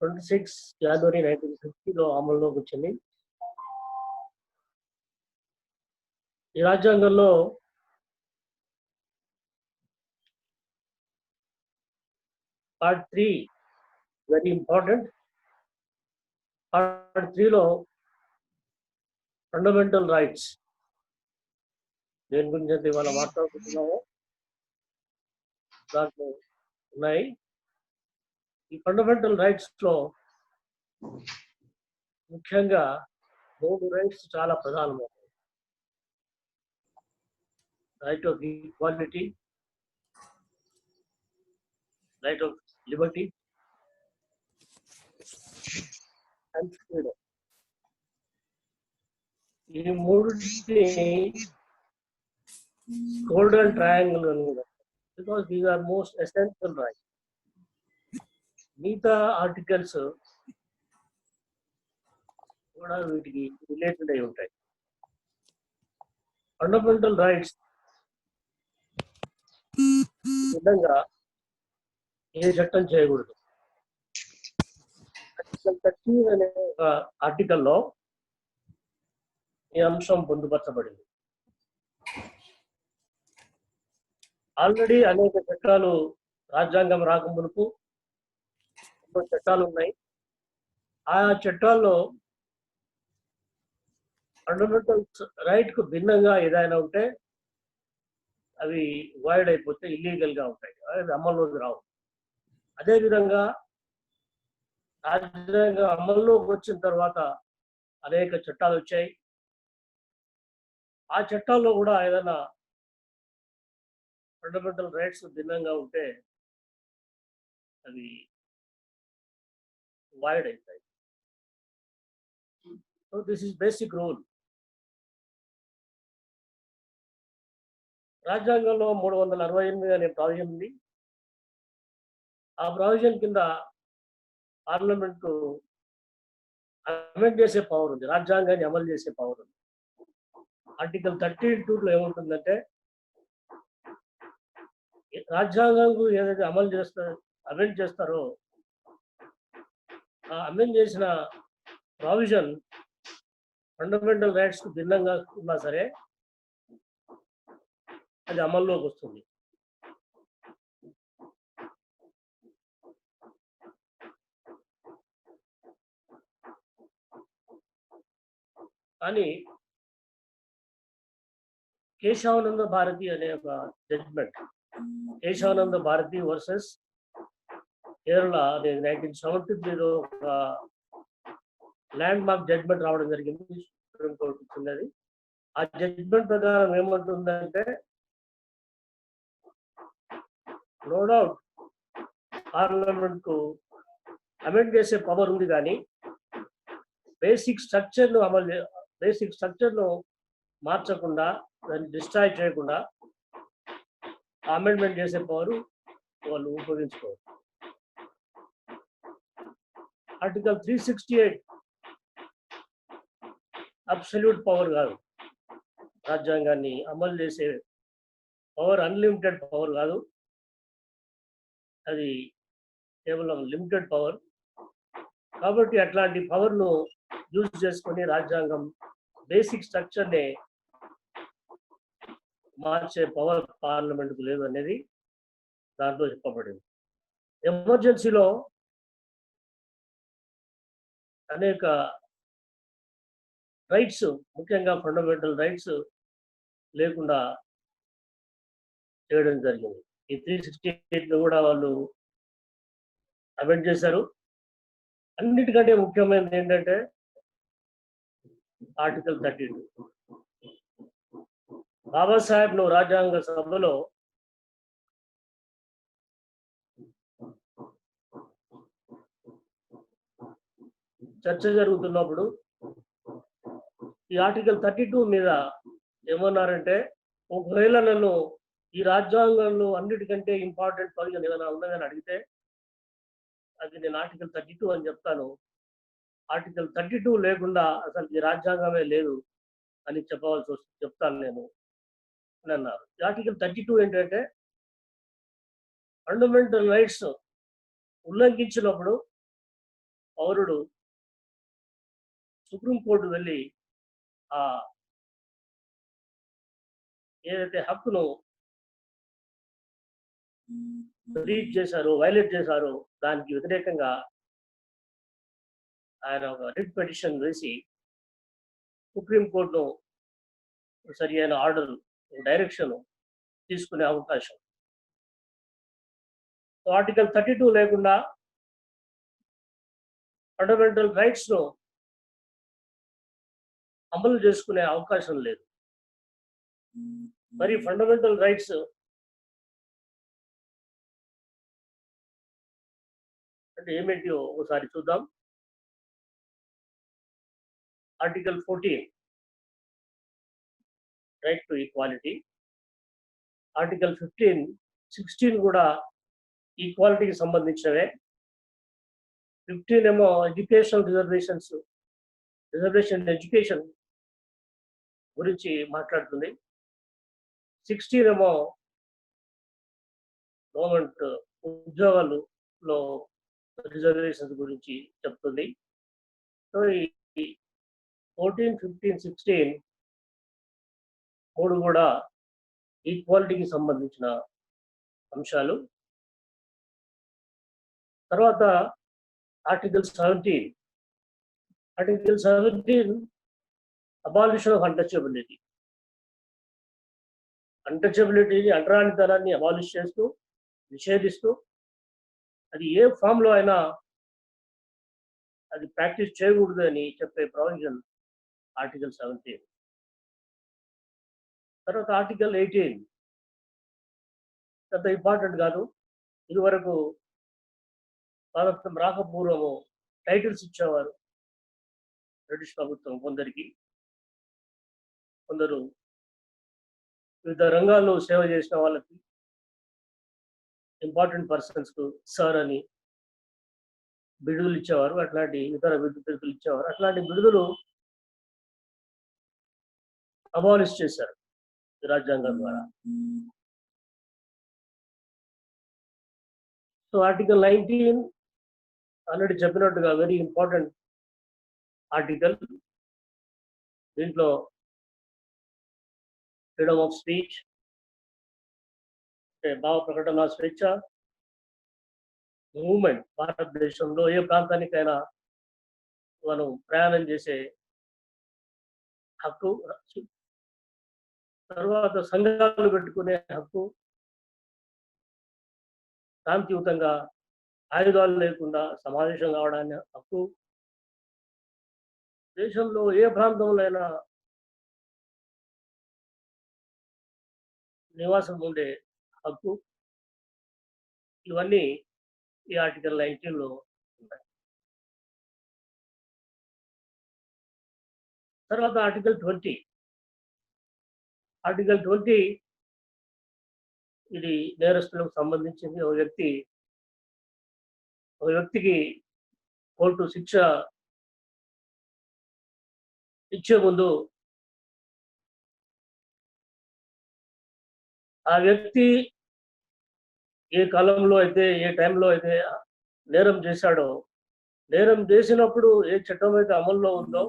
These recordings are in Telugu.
26 జనవరి 1950లో అమల్లోకి వచ్చింది. ఈ రాజ్యాంగంలో పార్ట్ 3 వెరీ ఇంపార్టెంట్. పార్ట్ 3లో ఫండమెంటల్ రైట్స్ దేని గురించి అయితే ఇవాళ మాట్లాడుకుంటున్నామో దాంట్లో ఉన్నాయి. ఈ ఫండమెంటల్ రైట్స్ లో ముఖ్యంగా 3 రైట్స్ చాలా ప్రధానమైనవి. Right of equality, right of liberty and freedom. ఈ మూడింటిని గోల్డెన్ ట్రయాంగిల్ అని కూడా, because these are most essential right. మిగతా ఆర్టికల్స్ కూడా వీటికి రిలేటెడ్ అయి ఉంటాయి. ఫండమెంటల్ రైట్స్ విధంగా ఏ చట్టం చేయకూడదు. ఆర్టికల్ 13 అనే ఒక ఆర్టికల్లో ఈ అంశం పొందుపరచబడింది. ఆల్రెడీ అనేక చట్టాలు రాజ్యాంగం రాకమునుపు చట్టాలు ఉన్నాయి. ఆ చట్టాల్లో ఫండమెంటల్ రైట్ కు భిన్నంగా ఏదైనా ఉంటే అవి వాయిడ్ అయిపోతే ఇల్లీగల్ గా ఉంటాయి, అవి అమల్లోకి రావు. అదేవిధంగా రాజ్యాంగం అమల్లోకి వచ్చిన తర్వాత అనేక చట్టాలు వచ్చాయి. ఆ చట్టాల్లో కూడా ఏదైనా ఫండమెంటల్ రైట్స్ భిన్నంగా ఉంటే అవి వాయిడ్ అవుతాయి. So this is basic rule. రాజ్యాంగంలో 368 అనే ప్రావిజన్ ఉంది. ఆ ప్రావిజన్ కింద పార్లమెంట్ అమెండ్ చేసే పవర్ ఉంది, రాజ్యాంగాన్ని అమలు చేసే పవర్ ఉంది. ఆర్టికల్ 32లో ఏముంటుందంటే, రాజ్యాంగం ఏదైతే అమెండ్ చేస్తారో ఆ అమెండ్ చేసిన ప్రావిజన్ ఫండమెంటల్ రైట్స్ కు భిన్నంగా ఉన్నా సరే అది అమల్లోకి వస్తుంది. కానీ కేశవానంద భారతి అనే ఒక జడ్జ్మెంట్, కేశవానంద భారతి వర్సెస్ కేరళ అనేది 1973లో ఒక ల్యాండ్ మార్క్ జడ్జ్మెంట్ రావడం జరిగింది. సుప్రీం కోర్టు ఇచ్చినది. ఆ జడ్జ్మెంట్ ప్రకారం ఏమంటుందంటే, నో డౌట్ పార్లమెంట్ కు అమెండ్ చేసే పవర్ ఉంది, కానీ బేసిక్ స్ట్రక్చర్ ను మార్చకుండా, దాన్ని డిస్ట్రాయ్ చేయకుండా అమెండ్మెంట్ చేసే పవర్ వాళ్ళు ఉపయోగించుకోవాలి. ఆర్టికల్ 368 అబ్సల్యూట్ పవర్ కాదు, రాజ్యాంగాన్ని అమలు చేసే పవర్ అన్లిమిటెడ్ పవర్ కాదు, అది కేవలం లిమిటెడ్ పవర్. కాబట్టి అట్లాంటి పవర్ను యూజ్ చేసుకొని రాజ్యాంగం బేసిక్ స్ట్రక్చర్నే మార్చే పవర్ పార్లమెంట్కు లేదు అనేది దాంట్లో చెప్పబడింది. ఎమర్జెన్సీలో అనేక రైట్స్, ముఖ్యంగా ఫండమెంటల్ రైట్స్ లేకుండా చేయడం జరిగింది. ఈ 368 కూడా వాళ్ళు అమెండ్ చేశారు. అన్నిటికంటే ముఖ్యమైనది ఏంటంటే ఆర్టికల్ 32. బాబాసాహెబ్ ను రాజ్యాంగ సభలో చర్చ జరుగుతున్నప్పుడు ఈ ఆర్టికల్ 32 మీద ఏమన్నారంటే, ఒకవేళ నన్ను ఈ రాజ్యాంగంలో అన్నిటికంటే ఇంపార్టెంట్ ప్రొవిజన్ ఏదైనా ఉన్నదని అడిగితే అది నేను ఆర్టికల్ 32 అని చెప్తాను. ఆర్టికల్ 32 లేకుండా అసలు ఈ రాజ్యాంగమే లేదు అని చెప్తాను నేను అని అన్నారు. ఆర్టికల్ 32 ఏంటంటే, ఫండమెంటల్ రైట్స్ ఉల్లంఘించినప్పుడు పౌరుడు సుప్రీంకోర్టు వెళ్ళి ఆ ఏదైతే హక్కును బ్రీచ్ చేశారో, వైలేట్ చేశారో దానికి వ్యతిరేకంగా ఆయన ఒక రిట్ పిటిషన్ వేసి సుప్రీంకోర్టును సరి అయిన ఆర్డర్, డైరెక్షన్ తీసుకునే అవకాశం. ఆర్టికల్ 32 లేకుండా ఫండమెంటల్ రైట్స్ ను అమలు చేసుకునే అవకాశం లేదు. మరి ఫండమెంటల్ రైట్స్ అంటే ఏమిటో ఒకసారి చూద్దాం. Article 14 right to equality. Article 15, 16 కూడా ఈక్వాలిటీకి సంబంధించినవే. 15 ఏమో ఎడ్యుకేషనల్ రిజర్వేషన్ ఎడ్యుకేషన్ గురించి మాట్లాడుతుంది. 16 ఏమో గవర్నమెంట్ ఉద్యోగాలలో రిజర్వేషన్స్ గురించి చెప్తుంది. సో ఈ 14, 15, 16 మూడు కూడా ఈక్వాలిటీకి సంబంధించిన అంశాలు. తర్వాత ఆర్టికల్ 17 అబాలిషన్ ఆఫ్ అన్టచబిలిటీ. అన్టచబిలిటీని, అంటరానితనాన్ని అబాలిష్ చేస్తూ, నిషేధిస్తూ, అది ఏ ఫామ్లో అయినా అది ప్రాక్టీస్ చేయకూడదు అని చెప్పే ప్రొవిజన్ ఆర్టికల్ 17. తర్వాత ఆర్టికల్ 18 పెద్ద ఇంపార్టెంట్ కాదు. ఇదివరకు భారతం రాకపూర్వము టైటిల్స్ ఇచ్చేవారు బ్రిటిష్ ప్రభుత్వం కొందరికి. కొందరు వివిధ రంగాల్లో సేవ చేసిన వాళ్ళకి, ఇంపార్టెంట్ పర్సన్స్కు సార్ అని బిడుదలు ఇచ్చేవారు. అట్లాంటి ఇతర బిడుదలు ఇచ్చేవారు. అట్లాంటి బిడుదలు అబాలిష్ చేశారు రాజ్యాంగం ద్వారా. సో ఆర్టికల్ 19 ఆల్రెడీ చెప్పినట్టుగా వెరీ ఇంపార్టెంట్ ఆర్టికల్. దీంట్లో ఫ్రీడమ్ ఆఫ్ స్పీచ్, భావ ప్రకటన స్వేచ్ఛ, మూవ్మెంట్, భారతదేశంలో ఏ ప్రాంతానికైనా మనం ప్రయాణం చేసే హక్కు, తర్వాత సంఘాలు పెట్టుకునే హక్కు, శాంతియుతంగా ఆయుధాలు లేకుండా సమావేశం కావడానికి హక్కు, దేశంలో ఏ ప్రాంతంలో అయినా నివాసం ఉండే హక్కు, ఇవన్నీ ఈ ఆర్టికల్ 19లో ఉన్నాయి. తర్వాత ఆర్టికల్ 20 ఇది నేరస్తులకు సంబంధించింది. ఒక వ్యక్తికి కోర్టు శిక్ష ఇచ్చే ముందు ఆ వ్యక్తి ఏ కాలంలో అయితే, ఏ టైంలో అయితే నేరం చేశాడో, నేరం చేసినప్పుడు ఏ చట్టం అయితే అమల్లో ఉందో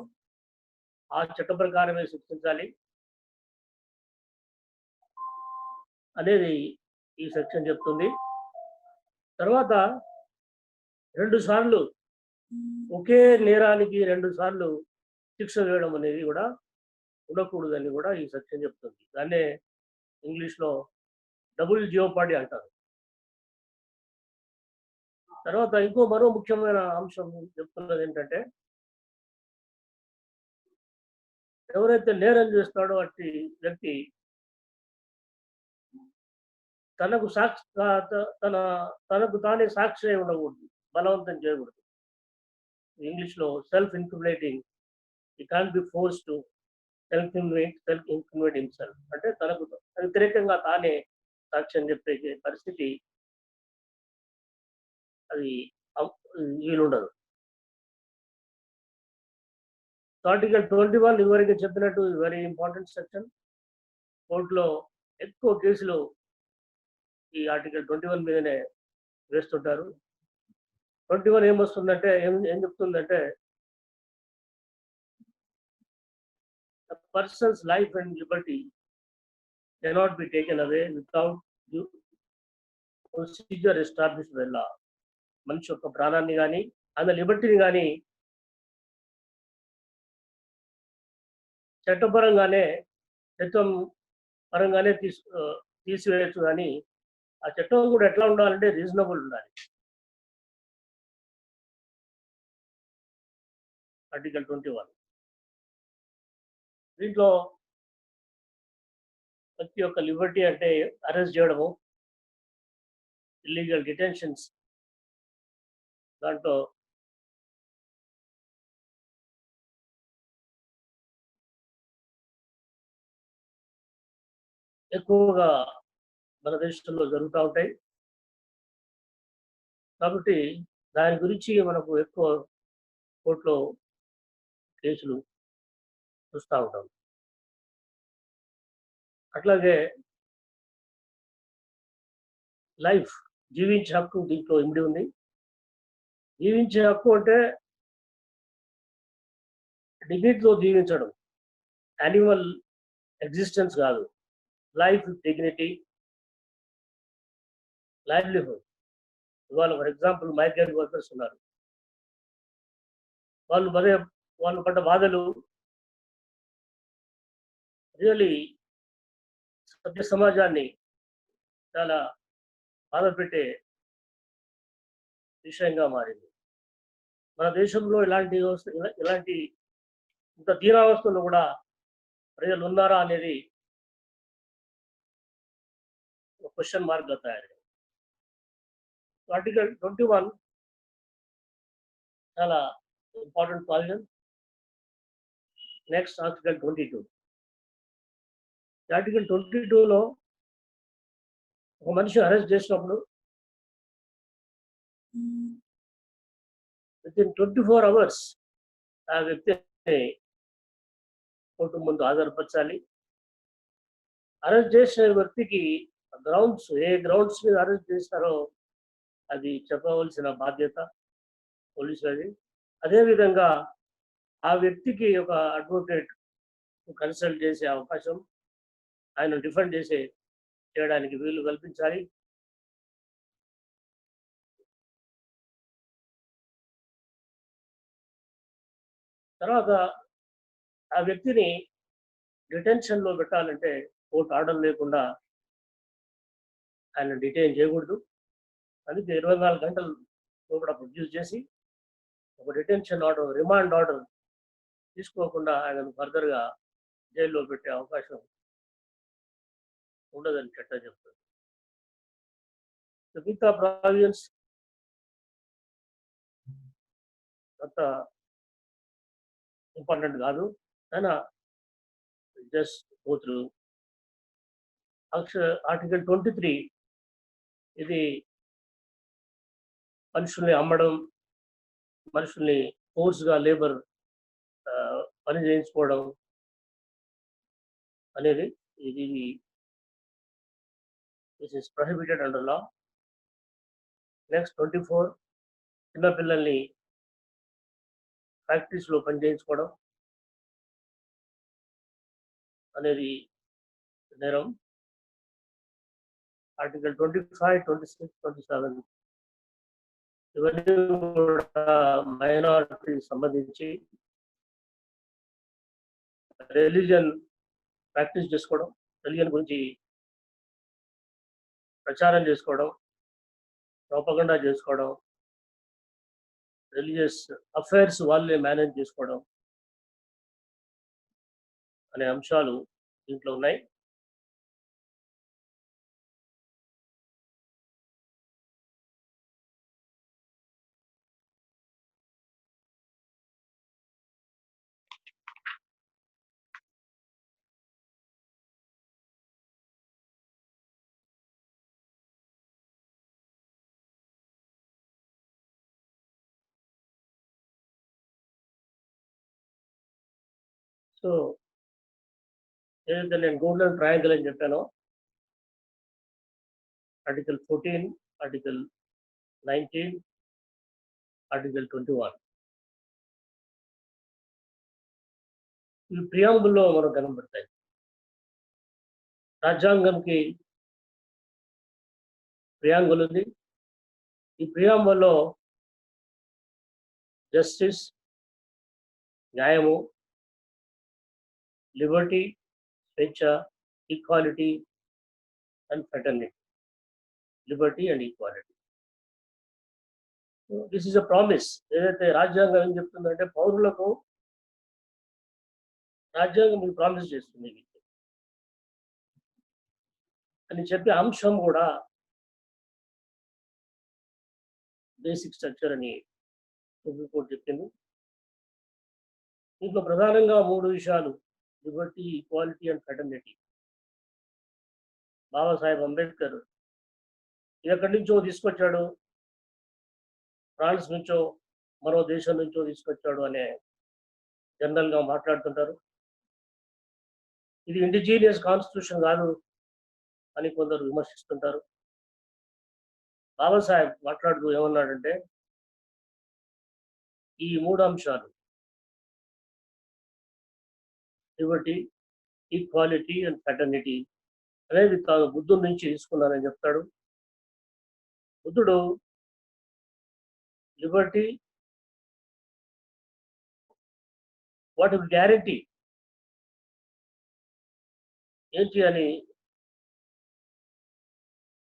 ఆ చట్ట ప్రకారమే శిక్షించాలి అనేది ఈ సెక్షన్ చెప్తుంది. తర్వాత 2 సార్లు ఒకే నేరానికి 2 సార్లు శిక్ష వేయడం అనేది కూడా ఉండకూడదని కూడా ఈ సెక్షన్ చెప్తుంది. దాన్నే ఇంగ్లీష్లో డబుల్ జియోపార్డీ అంటారు. తర్వాత మరో ముఖ్యమైన అంశం చెప్తున్నది ఏంటంటే, ఎవరైతే నేరం చేస్తాడో అట్టి వ్యక్తి తనకు తానే సాక్షి అయి ఉండకూడదు, బలవంతం చేయకూడదు. ఇంగ్లీష్లో సెల్ఫ్ ఇన్క్రిమినేటింగ్, ఈ can be force to self incriminate himself, అంటే తనకు వ్యతిరేకంగా తానే సాక్షి అని చెప్పే పరిస్థితి అది వీలుండదు. ఆర్టికల్ 21 ఇదివరకు చెప్పినట్టు వెరీ ఇంపార్టెంట్ సెక్షన్. కోర్టులో ఎక్కువ కేసులు ఈ ఆర్టికల్ 21 మీదనే వేస్తుంటారు. 21 ఏమొస్తుందంటే ఏం చెప్తుందంటే the person's life and liberty cannot be taken away without due procedure established by law. మనిషి యొక్క ప్రాణాన్ని కానీ ఆమె లిబర్టీని కానీ చట్టపరంగానే చట్టం పరంగానే తీసివేయచ్చు, కానీ ఆ చట్టం కూడా ఎట్లా ఉండాలంటే రీజనబుల్ ఉండాలి. ఆర్టికల్ 21 దీంట్లో వ్యక్తి యొక్క లిబర్టీ అంటే అరెస్ట్ చేయడము, ఇల్లీగల్ డిటెన్షన్స్, దాంట్లో ఎక్కువగా మన దేశంలో జరుగుతూ ఉంటాయి. కాబట్టి దాని గురించి మనకు ఎక్కువ కోర్టులో కేసులు చూస్తూ ఉంటాం. అట్లాగే లైఫ్, జీవించే హక్కు దీంట్లో ఇమిడి ఉంది. జీవించే హక్కు అంటే డిగ్నిటీతో జీవించడం, యానిమల్ ఎగ్జిస్టెన్స్ కాదు. Life, dignity, livelihood. ఇవాళ ఫర్ ఎగ్జాంపుల్ మైగ్రెంట్ వర్కర్స్ ఉన్నారు. వాళ్ళు పడ్డ బాధలు రియలీ సభ్య సమాజాన్ని చాలా బాధ పెట్టే విషయంగా మారింది. మన దేశంలో ఇలాంటి ఇంత దీనావస్థలో కూడా ప్రజలు ఉన్నారా అనేది ఒక క్వశ్చన్ మార్క్గా తయారైంది. ఆర్టికల్ 21 చాలా important provision. Next article 22. Article 22లో ఒక మనిషి అరెస్ట్ చేసినప్పుడు వితిన్ 24 hours ఆ వ్యక్తిని కోర్టు ముందు హాజరుపరచాలి. అరెస్ట్ చేసిన వ్యక్తికి గ్రౌండ్స్, ఏ గ్రౌండ్స్ మీద అరెస్ట్ చేస్తారో అది చెప్పవలసిన బాధ్యత పోలీసులది. అదేవిధంగా ఆ వ్యక్తికి ఒక అడ్వకేట్ కన్సల్ట్ చేసే అవకాశం, ఆయన డిఫెండ్ చేయడానికి వీలు కల్పించాలి. తర్వాత ఆ వ్యక్తిని డిటెన్షన్లో పెట్టాలంటే కోర్టు ఆర్డర్ లేకుండా ఆయన డిటైన్ చేయకూడదు. అందుకే 24 గంటలు లోపల ప్రొడ్యూస్ చేసి ఒక డిటెన్షన్ ఆర్డర్, రిమాండ్ ఆర్డర్ తీసుకోకుండా ఆయనను ఫర్దర్గా జైల్లో పెట్టే అవకాశం ఉండదని చట్టం చెప్తుంది. మిగతా ప్రావిజన్స్ అంత ఇంపార్టెంట్ కాదు, అయినా జస్ట్ గో త్రూ. ఆర్టికల్ 23 ఇది మనుషుల్ని అమ్మడం, మనుషుల్ని ఫోర్స్గా లేబర్ పని చేయించుకోవడం అనేది ఇది this is prohibited under law. Next 24 చిన్నపిల్లల్ని ఫ్యాక్టరీస్లో పని చేయించుకోవడం అనేది నేరం. ఆర్టికల్ 25, 26, 27 ఇవన్నీ కూడా మైనారిటీ సంబంధించి రిలీజియన్ ప్రాక్టీస్ చేసుకోవడం, రిలీజియన్ గురించి ప్రచారం చేసుకోవడం, ప్రోపగండా చేసుకోవడం, రిలీజియస్ అఫైర్స్ వాళ్ళే మేనేజ్ చేసుకోవడం అనే అంశాలు దీంట్లో ఉన్నాయి. సో ఏదైతే నేను గోల్డెన్ ట్రయాంగిల్ అని చెప్పానో, ఆర్టికల్ 14, ఆర్టికల్ 19, ఆర్టికల్ 21 ఈ ప్రియాంబుల్లో మనకు కనబడతాయి. రాజ్యాంగంకి ప్రియాంబుల్ ఉంది. ఈ ప్రియాంబుల్లో జస్టిస్, న్యాయము, లిబర్టీ, స్వేచ్ఛ, equality and fraternity. Liberty and equality. This is a promise. ఏదైతే రాజ్యాంగం ఏం చెప్తుందంటే పౌరులకు రాజ్యాంగం మీకు ప్రామిస్ చేస్తుంది అని చెప్పే అంశం కూడా బేసిక్ స్ట్రక్చర్ అని సుప్రీంకోర్టు చెప్పింది. దీంట్లో ప్రధానంగా 3 విషయాలు: Liberty, equality and fraternity. Babasaheb Ambedkar ఇది ఎక్కడి నుంచో తీసుకొచ్చాడు, ఫ్రాన్స్ నుంచో మరో దేశం నుంచో తీసుకొచ్చాడు అనే జనరల్గా మాట్లాడుతుంటారు. ఇది ఇండిజీనియస్ కాన్స్టిట్యూషన్ కాదు అని కొందరు విమర్శిస్తుంటారు. బాబాసాహెబ్ మాట్లాడుతూ ఏమన్నాడంటే ఈ 3 అంశాలు లిబర్టీ, ఈక్వాలిటీ అండ్ ఫ్రెటర్నిటీ అనేది తాను బుద్ధుడి నుంచి తీసుకున్నానని చెప్తాడు. బుద్ధుడు లిబర్టీ వాట్ గ్యారంటీ ఏంటి అని,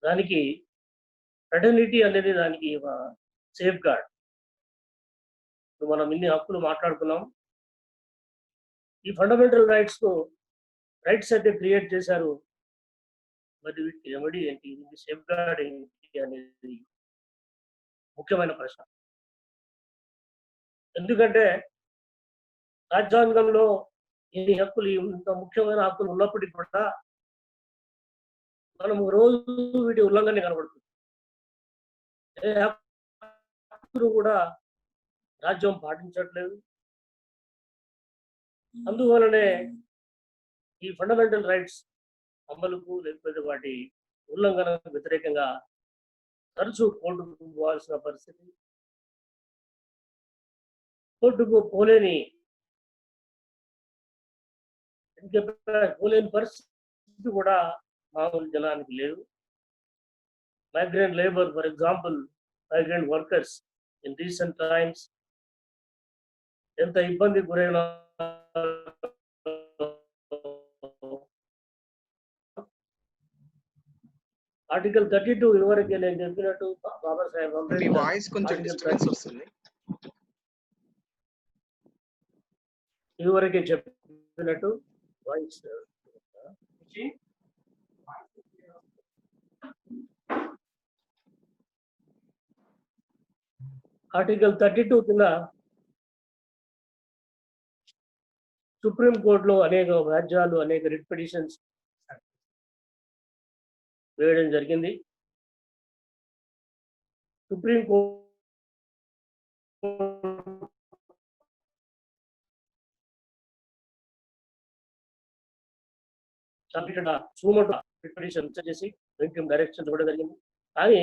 దానికి ఫ్రెటర్నిటీ అనేది దానికి సేఫ్ గార్డ్. మనం ఇన్ని హక్కులు మాట్లాడుకున్నాం. ఈ ఫండమెంటల్ రైట్స్ అయితే క్రియేట్ చేశారు, మరి వీటికి రెమెడీ ఏంటి, వీటి సేఫ్ గార్డ్ ఏంటి అనేది ముఖ్యమైన ప్రశ్న. ఎందుకంటే రాజ్యాంగంలో ఇన్ని హక్కులు, ఇంత ముఖ్యమైన హక్కులు ఉన్నప్పటికీ కూడా మనం రోజు వీటి ఉల్లంఘన కనబడుతుంది. ఏ హక్కులు కూడా రాజ్యం పాటించట్లేదు. అందువలనే ఈ ఫండమెంటల్ రైట్స్ అమలుకు లేకపోతే వాటి ఉల్లంఘన వ్యతిరేకంగా తరచూ కోర్టుకు పోవాల్సిన పరిస్థితి, కోర్టుకు పోలేని పరిస్థితి కూడా మామూలు జనానికి లేదు. Migrant labour, for example migrant workers in recent times ఎంత ఇబ్బంది గురైన ఆర్టికల్ 32 ఇదివరకే నేను చెప్పినట్టు బాబాసాహెబ్ ఇదివరకే చెప్పినట్టు వాయిస్ ఆర్టికల్ 32 కింద సుప్రీం కోర్టులో అనేక వ్యాజ్యాలు, అనేక రిట్ పిటిషన్స్ వేయడం జరిగింది. సుప్రీం కోర్టు రిట్ పిటిషన్ చేసి వెంటనే డైరెక్షన్ ఇవ్వడం జరిగింది. కానీ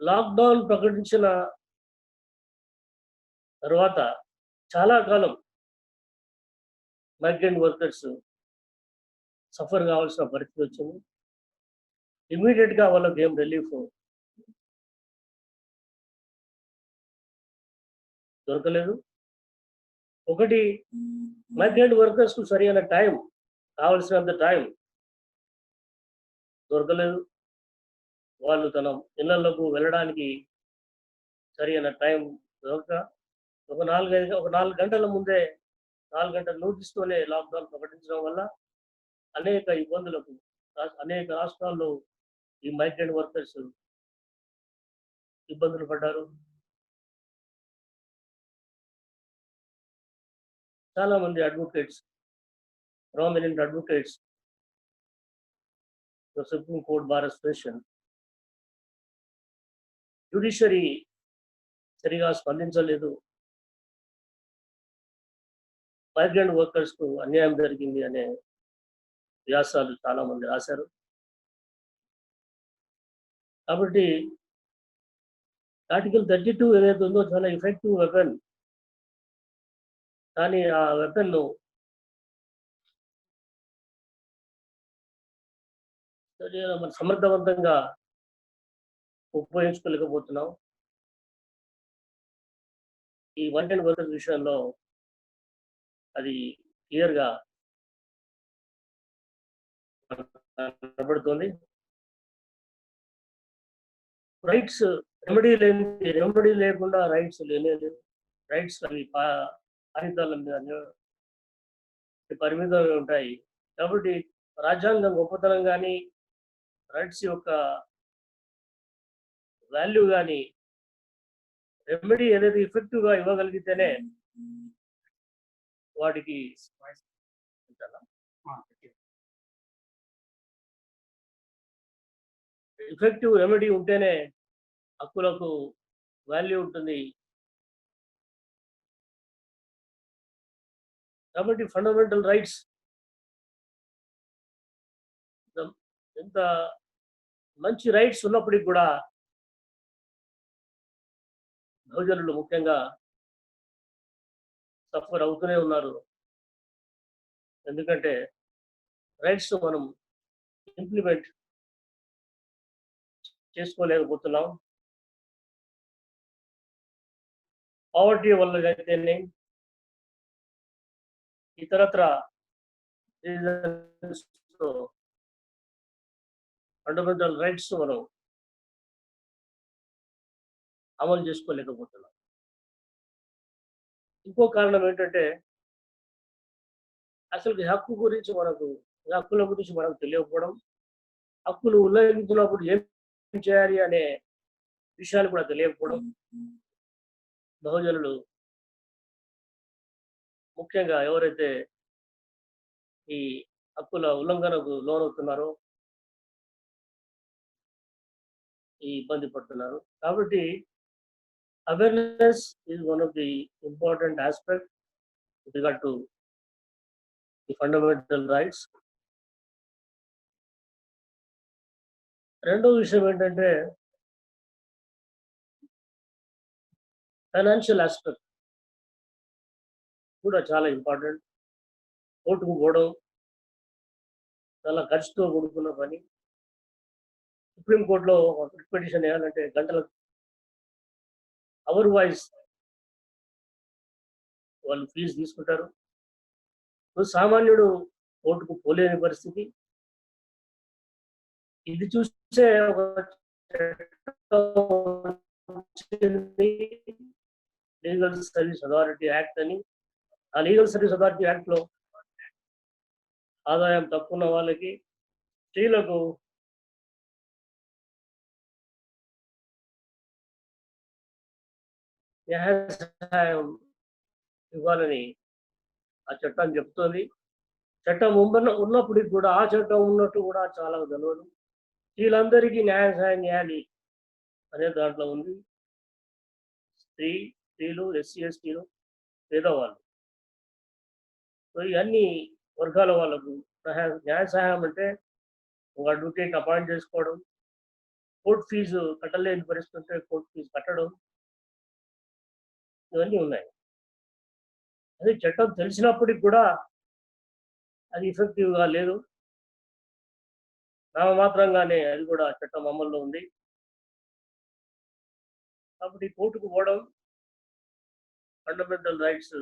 లాక్డౌన్ ప్రకటించిన తర్వాత చాలా కాలం మైగ్రెంట్ వర్కర్స్ సఫర్ కావాల్సిన పరిస్థితి వచ్చింది. ఇమీడియట్ గా వాళ్ళకి ఏం రిలీఫ్ దొరకలేదు. ఒకటి, మైగ్రెంట్ వర్కర్స్ కు సరైన టైం, కావలసినంత టైం దొరకలేదు. వాళ్ళు తన ఇళ్లలోకి వెళ్ళడానికి సరైన టైం దొరక ఒక 4 గంటల ముందే, 4 గంటల నోటీస్తోనే లాక్డౌన్ ప్రకటించడం వల్ల అనేక ఇబ్బందులకు అనేక రాష్ట్రాల్లో ఈ మైగ్రెంట్ వర్కర్స్ ఇబ్బందులు పడ్డారు. చాలా మంది advocates, prominent advocates, supreme court bar association, judiciary సరిగా స్పందించలేదు, మైగ్రెంట్ వర్కర్స్ కు అన్యాయం జరిగింది అనే వ్యాసాలు చాలా మంది రాశారు. కాబట్టి ఆర్టికల్ 32 ఏదైతే ఉందో చాలా ఎఫెక్టివ్ వెపన్. కానీ ఆ వెపన్ మనం సమర్థవంతంగా ఉపయోగించుకోలేకపోతున్నాం. ఈ వంటెన్ వర్కర్స్ విషయంలో అది క్లియర్‌గా కనబడుతుంది. రైట్స్ రెమెడీ లేకుండా రైట్స్ లేనే లేవు. రైట్స్ అవి కాగితాల మీద పరిమితమై ఉంటాయి. కాబట్టి రాజ్యాంగం గొప్పతనం గాని, రైట్స్ యొక్క వాల్యూ గాని, రెమెడీ ఏదైతే ఎఫెక్టివ్‌గా ఇవ్వగలిగితేనే వాటికి ఎఫెక్టివ్ రెమెడీ ఉంటేనే హక్కులకు వాల్యూ ఉంటుంది. కాబట్టి ఫండమెంటల్ రైట్స్ ఎంత మంచి రైట్స్ ఉన్నప్పటికి కూడా బహుజనులు ముఖ్యంగా సఫర్ అవుతూనే ఉన్నారు. ఎందుకంటే రైట్స్ మనం ఇంప్లిమెంట్ చేసుకోలేకపోతున్నాం. పావర్టీ వల్ల అయితేనే ఇతరత్ర ఫండమెంటల్ రైట్స్ మనం అమలు చేసుకోలేకపోతున్నాం. ఇంకో కారణం ఏంటంటే అసలు హక్కుల గురించి మనకు తెలియకపోవడం, హక్కులు ఉల్లంఘించినప్పుడు ఏం చేయాలి అనే విషయాలు కూడా తెలియకపోవడం. బహుజనులు ముఖ్యంగా ఎవరైతే ఈ హక్కుల ఉల్లంఘనకు లోనవుతున్నారో ఈ ఇబ్బంది పడుతున్నారు. కాబట్టి awareness is one of the important aspect with regard to the fundamental rights. రెండో విషయం ఏంటంటే ఫైనాన్షియల్ ఆస్పెక్ట్ కూడా చాలా ఇంపార్టెంట్. కోర్టుకు పోవడం చాలా ఖర్చుతో కూడుకున్న పని. సుప్రీం కోర్టులో రిట్ పిటిషన్ వేయాలంటే గంటల అవర్ వైజ్ వాళ్ళు ఫీజు తీసుకుంటారు. సామాన్యుడు కోర్టుకు పోలేని పరిస్థితి. ఇది చూసే ఒక లీగల్ సర్వీస్ అథారిటీ యాక్ట్ అని. ఆ లీగల్ సర్వీస్ అథారిటీ యాక్ట్ లో ఆదాయం తక్కువ ఉన్న వాళ్ళకి, స్త్రీలకు న్యాయ సహాయం ఇవ్వాలని ఆ చట్టం చెప్తోంది. చట్టం ఉన్నప్పటికి కూడా ఆ చట్టం ఉన్నట్టు కూడా చాలా తెలియదు. వీళ్ళందరికీ న్యాయ సహాయం చేయాలి అనే దాంట్లో ఉంది. స్త్రీలు, ఎస్సీ ఎస్టీలు, పేదవాళ్ళు, సో ఈ అన్ని వర్గాల వాళ్ళకు న్యాయ సహాయం అంటే ఒక అడ్వకేట్ అపాయింట్ చేసుకోవడం, కోర్టు ఫీజు కట్టలేని పరిస్థితి ఉంటే కోర్టు ఫీజు కట్టడం, ఇవన్నీ ఉన్నాయి. అదే చట్టం తెలిసినప్పటికి కూడా అది ఎఫెక్టివ్గా లేదు. నామమాత్రంగానే అది కూడా చట్టం అమల్లో ఉంది. కాబట్టి కోర్టుకు పోవడం, ఫండమెంటల్ రైట్స్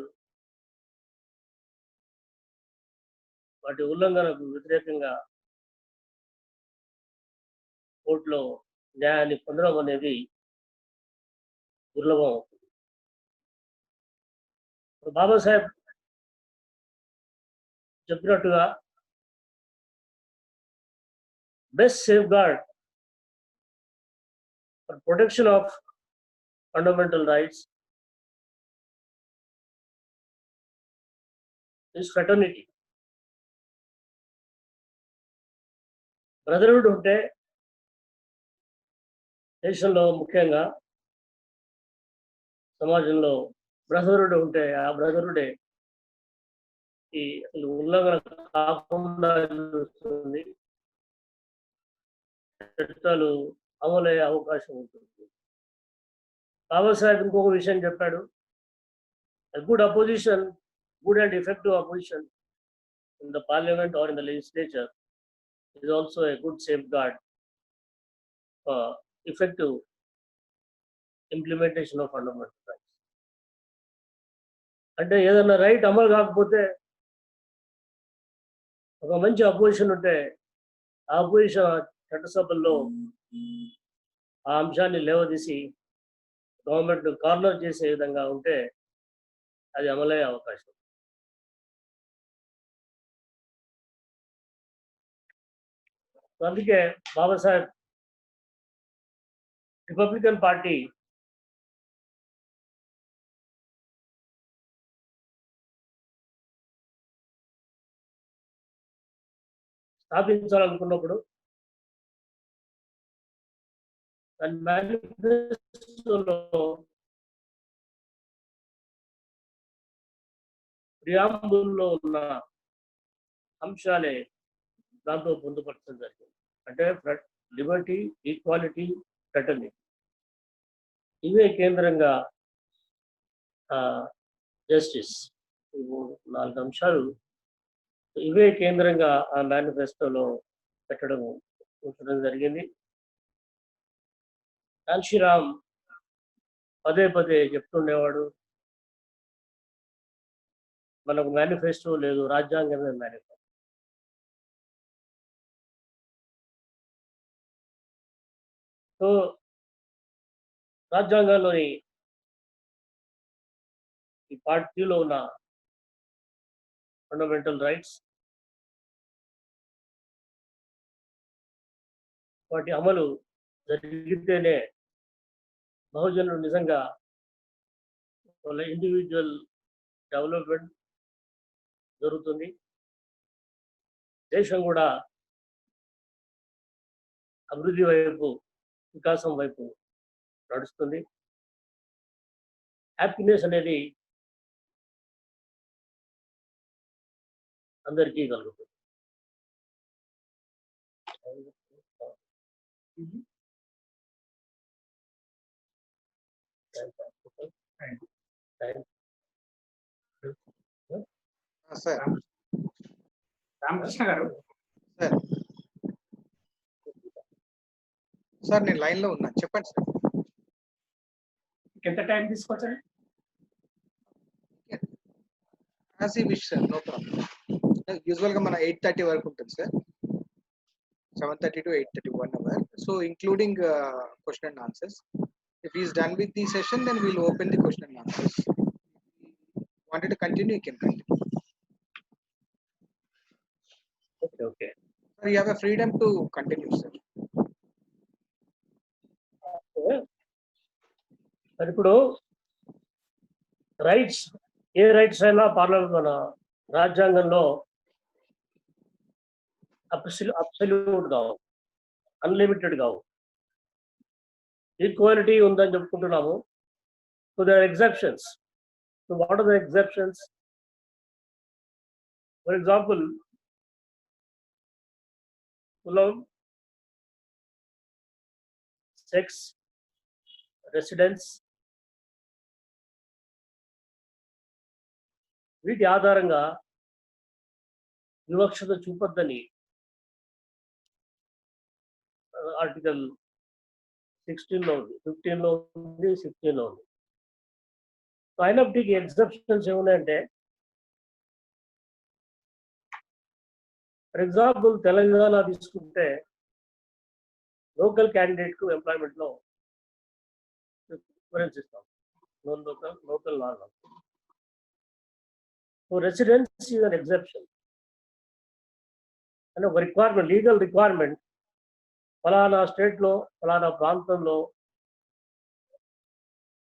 వాటి ఉల్లంఘనకు వ్యతిరేకంగా కోర్టులో న్యాయాన్ని పొందడం అనేది దుర్లభం అవుతుంది. బాబాసాహెబ్ చెప్పినట్టుగా best safeguard for protection of fundamental rights is fraternity. Brotherhood ఉంటే దేశంలో ముఖ్యంగా సమాజంలో బ్రదర్హుడ్ ఉంటే ఆ బ్రదర్హుడే ఈ అసలు ఉల్లంఘన కాకుండా చూస్తుంది, చట్టాలు అమలయ్యే అవకాశం ఉంటుంది. బాబాసాహెబ్ ఇంకొక విషయం చెప్పాడు, good opposition, good and effective opposition in the parliament or in the legislature is also a good safeguard for effective implementation of fundamental rights. అంటే ఏదైనా రైట్ అమలు కాకపోతే ఒక మంచి అపోజిషన్ ఉంటే ఆ అపోజిషన్ చట్టసభల్లో ఆ అంశాన్ని లేవదీసి గవర్నమెంట్ కార్నర్ చేసే విధంగా ఉంటే అది అమలయ్యే అవకాశం. అందుకే బాబాసాహెబ్ రిపబ్లికన్ పార్టీ స్థాపించాలనుకున్నప్పుడు దాని మేనిఫెస్టోలో ప్రియాంబుల్లో ఉన్న అంశాలే దాంతో పొందుపరచడం జరిగింది. అంటే లిబర్టీ, ఈక్వాలిటీ, ఫ్రెటర్నిటీ ఇవే కేంద్రంగా జస్టిస్ 4 అంశాలు ఇవే కేంద్రంగా ఆ మేనిఫెస్టోలో ఉంచడం జరిగింది. కాంశీరామ్ పదే పదే చెప్తుండేవాడు, మనకు మేనిఫెస్టో లేదు, రాజ్యాంగమే మేనిఫెస్టో. సో రాజ్యాంగంలోని ఈ పార్ట్ 3లో ఉన్న ఫండమెంటల్ రైట్స్, వాటి అమలు జరిగితేనే బహుజనులు నిజంగా వాళ్ళ ఇండివిజువల్ డెవలప్మెంట్ జరుగుతుంది, దేశం కూడా అభివృద్ధి వైపు, వికాసం వైపు నడుస్తుంది. హ్యాపీనెస్ అనేది అందరికీ కలుగుతుంది. సార్ రామకృష్ణ గారు, సార్ నేను లైన్ లో ఉన్నా, చెప్పండి సార్. ఎంత టైం తీసుకోవచ్చండి? As you wish sir, no problem. Usual గా మన 8:30 వరకు ఉంటుంది sir, 7:30 to 8:30, 1 hour. So including question and answers. If he is done with the session, then we'll open the question and answers. Wanted to continue, you can continue. Okay. Sir, you have a freedom to continue, sir. మరి ఇప్పుడు రైట్స్, ఏ రైట్స్ అయినా పార్లమెంట్ మన రాజ్యాంగంలో అబ్సల్యూట్ కావు, అన్లిమిటెడ్ కావు. ఈక్వాలిటీ ఉందని చెప్పుకుంటున్నాము. So there are exceptions. So what are the exceptions? For example, కులం, సెక్స్, రెసిడెన్స్, వీటి ఆధారంగా వివక్షత చూపొద్దని ఆర్టికల్ 16లో ఉంది, 15లో ఉంది, 16లో ఉంది. అయినప్పటికీ ఎగ్జెప్షన్స్ ఏమున్నాయంటే, ఫర్ ఎగ్జాంపుల్ తెలంగాణ తీసుకుంటే లోకల్ క్యాండిడేట్ కు ఎంప్లాయ్మెంట్ లో ప్రిఫరెన్స్ ఇస్తాం, local law. So residence is an exception. అంటే ఒక రిక్వైర్మెంట్, లీగల్ రిక్వైర్మెంట్, ఫలానా స్టేట్లో ఫలానా ప్రాంతంలో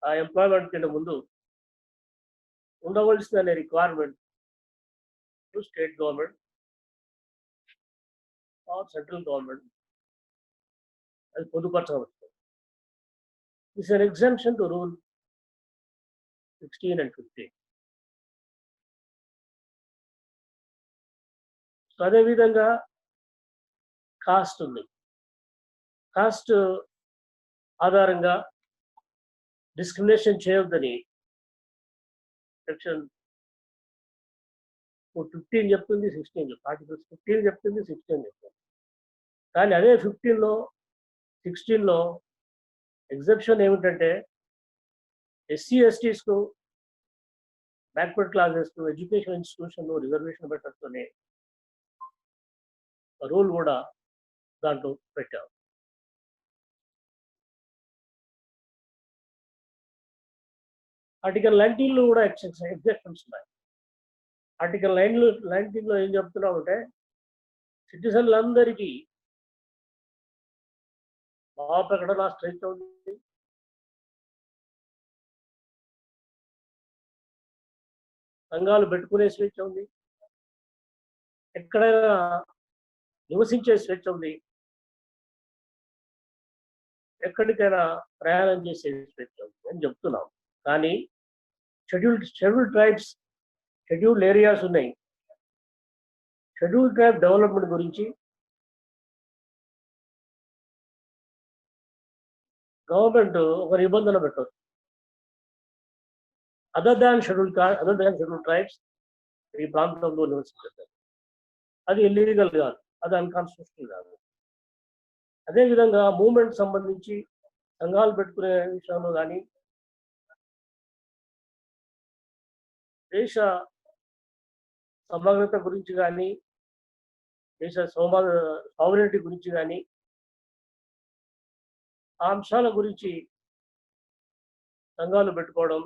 ఆ ఎంప్లాయ్మెంట్ కింద ముందు ఉండవలసిందనే requirement to state government or central government అది పొందుపరచవచ్చు. It's an exemption to rule 16 and 15. So అదేవిధంగా కాస్ట్ ఉంది. కాస్ట్ ఆధారంగా డిస్క్రిమినేషన్ చేయొద్దని సెక్షన్ 15 చెప్తుంది, 16 చెప్తుంది. ఆర్టికల్స్ 15 చెప్తుంది, 16 చెప్తుంది. కానీ అదే 15లో 16లో ఎగ్జెప్షన్ ఏమిటంటే ఎస్సీ ఎస్టీస్కు, బ్యాక్వర్డ్ క్లాసెస్కు ఎడ్యుకేషన్ ఇన్స్టిట్యూషన్లో రిజర్వేషన్ పెట్టడంతోనే రూల్ కూడా దాంట్లో పెట్టారు. ఆర్టికల్ 19లో కూడా ఎగ్జెప్షన్స్ ఉన్నాయి. ఆర్టికల్ 19లో ఏం చెప్తున్నామంటే సిటిజన్లందరికీ భావ ప్రకటన స్ట్రెచ్ ఉంది, సంఘాలు పెట్టుకునే స్వేచ్ఛ ఉంది, ఎక్కడైనా నివసించే స్వేచ్ఛ ఉంది, ఎక్కడికైనా ప్రయాణం చేసే స్వేచ్ఛ ఉంది అని చెప్తున్నాం. కానీ షెడ్యూల్డ్ ట్రైబ్స్, షెడ్యూల్డ్ ఏరియాస్ ఉన్నాయి. షెడ్యూల్డ్ ట్రైబ్ డెవలప్మెంట్ గురించి గవర్నమెంట్ ఒక నిబంధన పెట్టవచ్చు. అదర్ దాన్ షెడ్యూల్డ్ ట్రైబ్స్ ఈ ప్రాంతంలో నివసించారు. అది ఇల్లీగల్ కాదు, అది అన్కాన్స్టిట్యూషనల్ కాదు. అదేవిధంగా మూవ్మెంట్ సంబంధించి సంఘాలు పెట్టుకునే విషయంలో కానీ, దేశ సమగ్రత గురించి కానీ, దేశ సావరెనిటీ గురించి కానీ, ఆ అంశాల గురించి సంఘాలు పెట్టుకోవడం,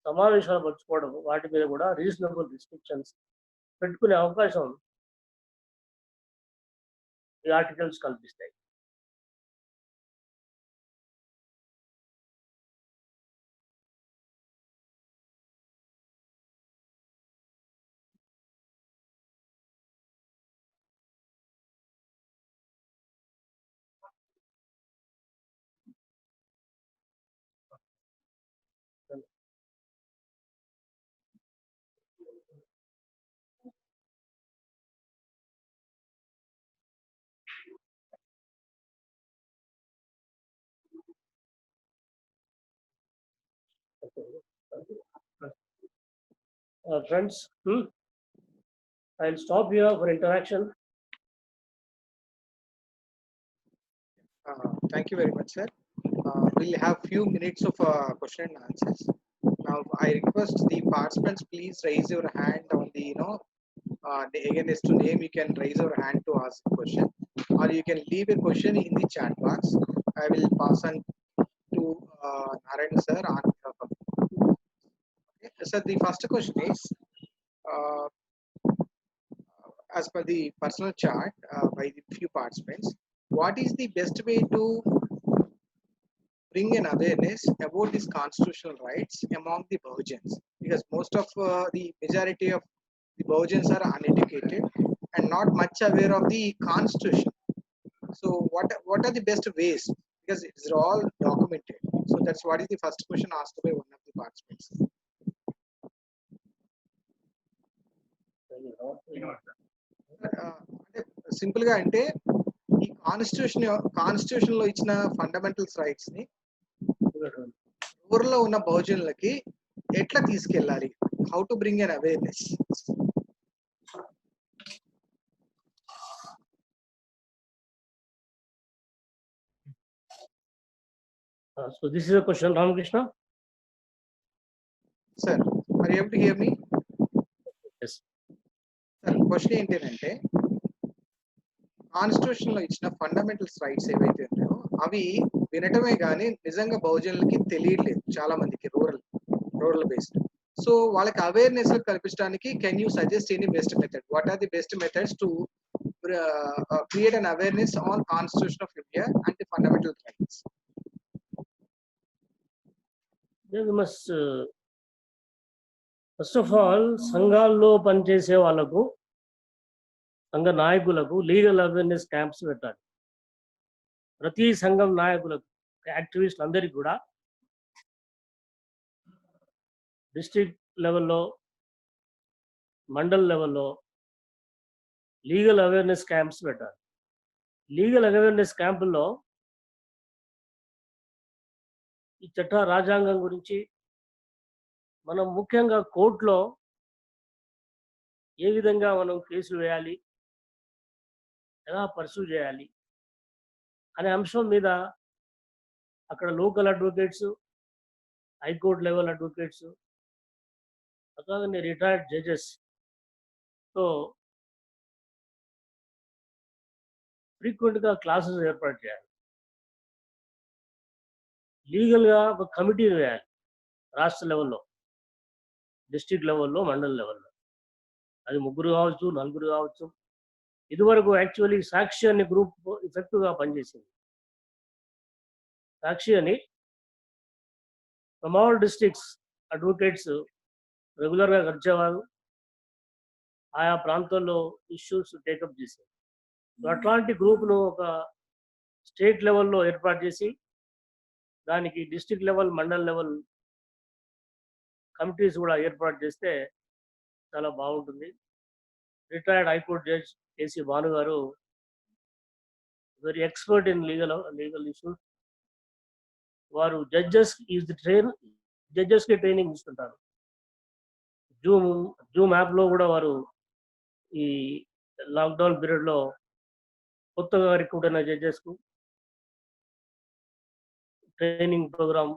సమావేశాలు పంచుకోవడం, వాటి మీద కూడా రీజనబుల్ రిస్ట్రిక్షన్స్ పెట్టుకునే అవకాశం ఈ ఆర్టికల్స్ కల్పిస్తాయి. Friends, I'll stop here for interaction. Thank you very much, sir. We'll have few minutes of question and answers. Now, I request the participants, please raise your hand on the, again, is to name, you can raise your hand to ask a question, or you can leave a question in the chat box. I will pass on to Narayan sir. Okay. So the first question is, as per the personal chart by the few participants, what is the best way to bring an awareness about these constitutional rights among the Bahujans? Because most of the majority of the Bahujans are uneducated and not much aware of the constitution. So what are the best ways? Because it's all documented. So that's what is the first question asked by one of the participants. Simple గా అంటే ఈ కాన్స్టిట్యూషన్ లో ఇచ్చిన ఫండమెంటల్స్ రైట్స్ ని రూరల్ లో ఉన్న బహుజనులకి ఎట్లా తీసుకెళ్ళాలి? How to bring an awareness? So this is a question, Ramakrishna. Sir, are you able to hear me? Yes. Sir, question ఏంటంటే కాన్స్టిట్యూషన్ లో ఇచ్చిన ఫండమెంటల్స్ రైట్స్ ఏవైతే ఉన్నాయో అవి వినటమే కానీ నిజంగా బహుజనులకి తెలియట్లేదు, చాలా మందికి రూరల్ బేస్డ్. సో వాళ్ళకి అవేర్నెస్ కల్పించడానికి can you suggest any best method? What are the best methods to create an awareness on constitution of India and the fundamental rights? First of all సంఘాల్లో పనిచేసే వాళ్ళకు, సంఘ నాయకులకు లీగల్ అవేర్నెస్ క్యాంప్స్ పెట్టాలి. ప్రతి సంఘం నాయకులకు, యాక్టివిస్ట్ అందరికీ కూడా డిస్ట్రిక్ట్ లెవెల్లో, మండల్ లెవెల్లో లీగల్ అవేర్నెస్ క్యాంప్స్ పెట్టాలి. లీగల్ అవేర్నెస్ క్యాంపుల్లో ఈ చట్ట రాజ్యాంగం గురించి మనం ముఖ్యంగా కోర్టులో ఏ విధంగా మనం కేసులు వేయాలి, ఎలా పర్సూ చేయాలి అనే అంశం మీద అక్కడ local advocates, high court level advocates, అట్లాగే రిటైర్డ్ జడ్జెస్తో ఫ్రీక్వెంట్గా క్లాసెస్ ఏర్పాటు చేయాలి. లీగల్గా ఒక కమిటీని వేయాలి, రాష్ట్ర లెవెల్లో, డిస్ట్రిక్ట్ లెవెల్లో, మండల్ లెవెల్లో. అది 3 కావచ్చు, 4 కావచ్చు. ఇదివరకు యాక్చువల్లీ సాక్షి అనే గ్రూప్ ఎఫెక్టివ్గా పనిచేసింది. సాక్షి అని ఫ్రమ్ ఆల్ డిస్ట్రిక్ట్స్ అడ్వకేట్స్ రెగ్యులర్గా కలిసేవారు, ఆయా ప్రాంతాల్లో ఇష్యూస్ టేకప్ చేశారు. అట్లాంటి గ్రూప్ను ఒక స్టేట్ లెవెల్లో ఏర్పాటు చేసి దానికి district level, mandal level committees కూడా ఏర్పాటు చేస్తే చాలా బాగుంటుంది. Retired high court judge KC Bhanu garu very expert in legal issues. వారు జడ్జెస్కి ట్రైనింగ్ ఇస్తుంటారు. జూమ్ యాప్లో కూడా వారు ఈ లాక్డౌన్ పీరియడ్లో కొత్తగా రిక్రూట్ అయిన జడ్జెస్కు ట్రైనింగ్ ప్రోగ్రామ్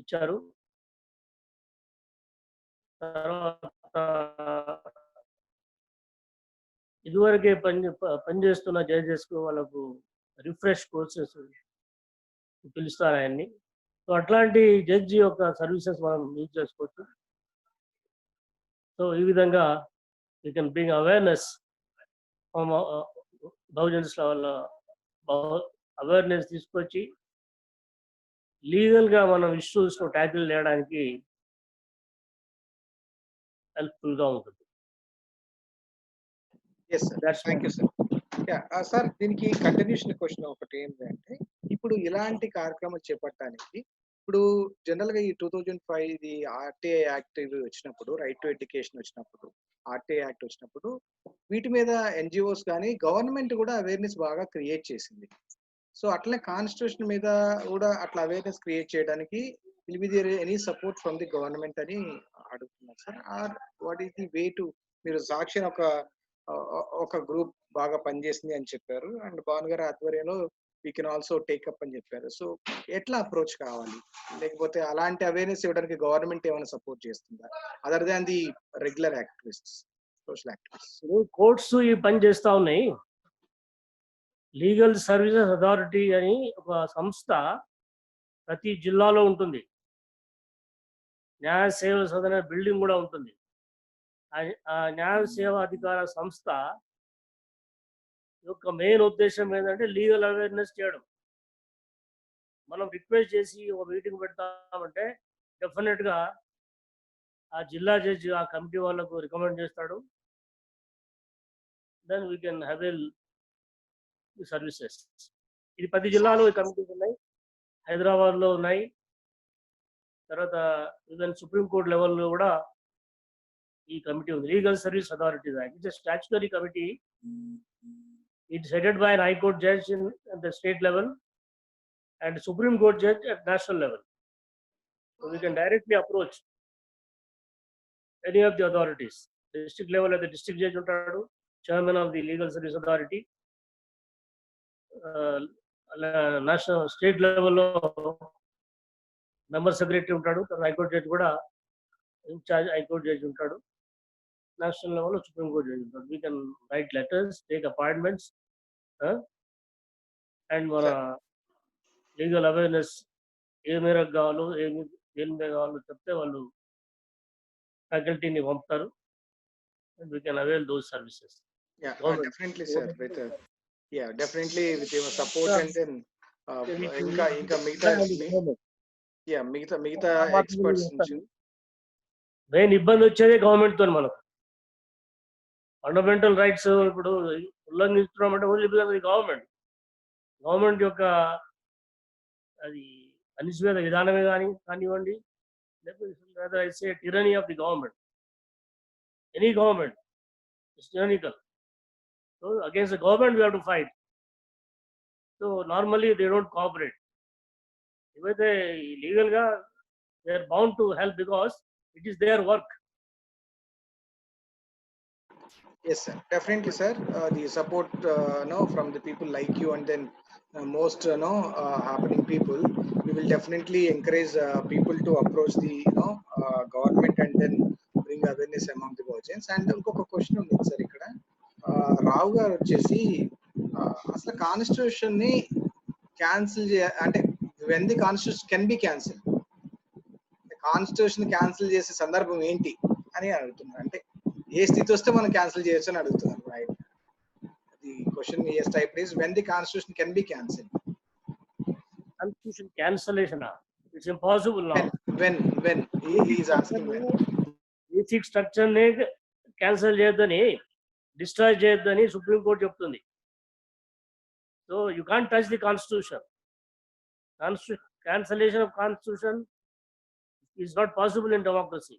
ఇచ్చారు. తర్వాత ఇదివరకే పనిచేస్తున్న జడ్జెస్కు వాళ్ళకు రిఫ్రెష్ కోర్సెస్ పిలుస్తారు ఆయన్ని. సో అట్లాంటి జడ్జి యొక్క సర్వీసెస్ మనం యూజ్ చేసుకోవచ్చు. సో ఈ విధంగా you can bring awareness Bahujans వల్ల అవేర్నెస్ తీసుకొచ్చి లీగల్గా మనం ఇష్యూస్ను ట్యాకిల్ చేయడానికి హెల్ప్ఫుల్గా ఉంటుంది. Yes sir, thank you sir. Sir, దీనికి కంటిన్యూషన్ క్వశ్చన్ ఒకటి ఏంటంటే, ఇప్పుడు ఇలాంటి కార్యక్రమం చేపట్టడానికి ఇప్పుడు జనరల్ గా ఈ 2005 ఇది ఆర్టీఐ యాక్ట్ వచ్చినప్పుడు, రైట్ టు ఎడ్యుకేషన్ వచ్చినప్పుడు, ఆర్టీఐ యాక్ట్ వచ్చినప్పుడు వీటి మీద ఎన్జిఓస్ కానీ గవర్నమెంట్ కూడా అవేర్నెస్ బాగా క్రియేట్ చేసింది. సో అట్లనే కాన్స్టిట్యూషన్ మీద కూడా అట్లా అవేర్నెస్ క్రియేట్ చేయడానికి will be there any support from the government అని అడుగుతున్నారు sir. Or what is the way to, మీరు సాక్షి ఒక గ్రూప్ బాగా పనిచేసింది అని చెప్పారు, అండ్ భాను గారి ఆధ్వర్యంలో వీ కెన్ ఆల్సో టేకప్ అని చెప్పారు. సో ఎట్లా అప్రోచ్ కావాలి, లేకపోతే అలాంటి అవేర్నెస్ ఇవ్వడానికి గవర్నమెంట్ ఏమైనా సపోర్ట్ చేస్తుందా other than the regular activists, social activists? Courts ఈ పని చేస్తూ ఉన్నాయి. లీగల్ సర్వీసెస్ అథారిటీ అని ఒక సంస్థ ప్రతి జిల్లాలో ఉంటుంది. న్యాయ సేవ సదన బిల్డింగ్ కూడా ఉంటుంది. ఆ న్యాయ సేవా అధికార సంస్థ యొక్క మెయిన్ ఉద్దేశం ఏంటంటే లీగల్ అవేర్నెస్ చేయడం. మనం రిక్వెస్ట్ చేసి ఒక మీటింగ్ పెడతామంటే డెఫినెట్గా ఆ జిల్లా జడ్జి ఆ కమిటీ వాళ్ళకు రికమెండ్ చేస్తాడు. Then we can avail the services. ఇది 10 జిల్లాలో ఈ కమిటీస్ ఉన్నాయి, హైదరాబాద్లో ఉన్నాయి. తర్వాత ఈవెన్ సుప్రీంకోర్టు లెవెల్లో కూడా ఈ కమిటీ ఉంది. Legal service authorities act. It's statutory committee. It's headed by an High Court judge at the state level and Supreme Court judge at national level. So we can directly approach any of the authorities. District level at the district judge untadu, chairman of the legal service authority. National state level lo member secretary untadu, High Court judge kuda in charge High Court judge untadu. National level Supreme Court judge untadu. We can write letters, take appointments, and మన లీగల్ అవేర్నెస్ ఏ మేరకు కావాలో దేని మీద కావాలో చెప్తే వాళ్ళు ఫ్యాకల్టీని పంపుతారు. And we can avail those services. Definitely sir, definitely with your support. And then ఇంకా మిగతా ఎక్స్పర్ట్స్ నుంచి మెయిన్ ఇబ్బంది వచ్చేది గవర్నమెంట్ తో. మనకు ఫండమెంటల్ రైట్స్ ఇప్పుడు ఉల్లంఘిస్తున్నామంటే only because of the government యొక్క అది అనిశ్వేత విధానమే కానివ్వండి, లేకపోతే ఐసే tyranny of the government. Any government is tyrannical. So against the government we have to fight. So normally they don't cooperate. ఇవైతే లీగల్ గా they are bound to help because it is their work. Yes, sir. Definitely, sir. The support, from the people like you, and then most, happening people, we will definitely encourage people to approach the, government, and then bring awareness among the audience. And ఇంకొక క్వశ్చన్ ఉంది సార్ ఇక్కడ. రావు గారు వచ్చేసి అసలు కాన్స్టిట్యూషన్ ని క్యాన్సిల్ అంటే when the constitution can be cancelled, constitution cancel చేసే సందర్భం ఏంటి అని అడుగుతున్నారు. అంటే ఏ స్థితి వస్తే మనం క్యాన్సిల్ చేయొచ్చు అని అడుగుతున్నారు. Right, the question yes type is when the constitution can be cancelled. Constitution cancellation, it's impossible now. when he is asking when. Basic structure ని క్యాన్సిల్ చేయొద్దని, డిస్ట్రాయ్ చేయొద్దని సుప్రీం కోర్టు చెప్తుంది. So you can't touch the constitution. Cancellation of constitution is not possible in democracy.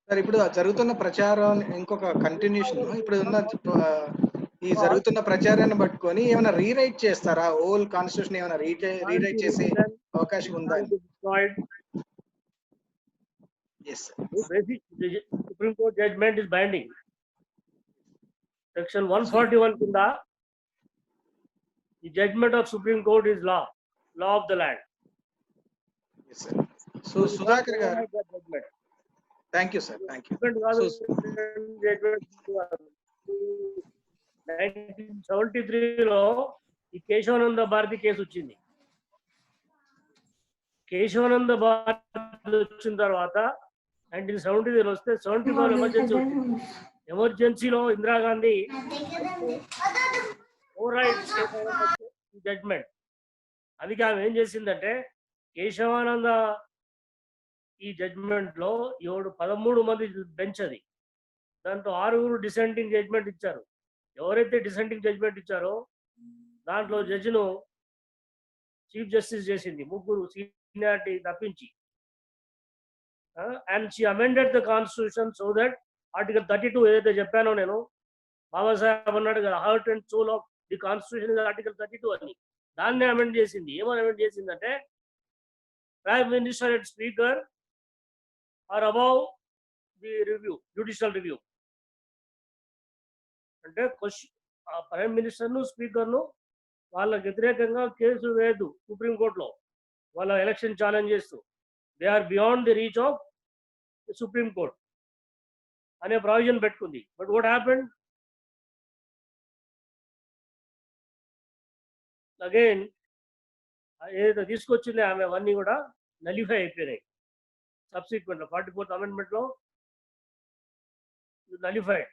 Sir ఇప్పుడు జరుగుతున్న ప్రచారం ఇంకొక కంటిన్యూషన్, ఇప్పుడు ఉన్న ఈ జరుగుతున్న ప్రచారాన్ని పట్టుకొని ఏమైనా రీరైట్ చేస్తారా? ఓల్ కాన్స్టిట్యూషన్ ఏమైనా రీరైట్ చేసే అవకాశం ఉందా? Yes, sir. The Supreme Court judgment is binding. Section 141 కింద the judgment of Supreme Court is law of the land. Yes, sir. So Sudhakar garu, thank you, sir. Thank you. 1973 లో ఈ కేశవానంద భారతి కేసు వచ్చింది. కేశవానంద భారతి వచ్చిన తర్వాత 1970 వస్తే 74 ఎమర్జెన్సీ వచ్చింది. ఎమర్జెన్సీలో ఇందిరాగాంధీ జడ్జ్మెంట్. అందుకే ఆమె ఏం చేసిందంటే కేశవానంద ఈ జడ్జ్మెంట్ లో 13 మంది బెంచ్, అది దాంట్లో 6 డిసెంటింగ్ జడ్జ్మెంట్ ఇచ్చారు. ఎవరైతే డిసెంటింగ్ జడ్జ్మెంట్ ఇచ్చారో దాంట్లో జడ్జిను చీఫ్ జస్టిస్ చేసింది, 3 సీనియారిటీ తప్పించి. And she amended the constitution so that article 32 ఏదైతే చెప్పానో నేను, బాబాసాహెబ్ అన్నాడు కదా, heart and soul of the constitution article 32 అని, దాన్ని అమెండ్ చేసింది. ఏమని అమెండ్ చేసిందంటే prime minister and speaker are above the review, judicial review. అంటే ప్రైమ్ మినిస్టర్ను స్పీకర్ను వాళ్ళకి వ్యతిరేకంగా కేసు వేయద్దు సుప్రీంకోర్టులో, వాళ్ళ ఎలక్షన్ ఛాలెంజ్ చేస్తూ. They are beyond the reach of supreme court అనే ప్రావిజన్ పెట్టుకుంది. బట్ వాట్ హ్యాపెండ్ అగైన్, ఏదైతే తీసుకొచ్చిందో ఆమె అవన్నీ కూడా నలిఫై అయిపోయినాయి. సబ్సిక్వెంట్ 44th అమెండ్మెంట్ లో nullified.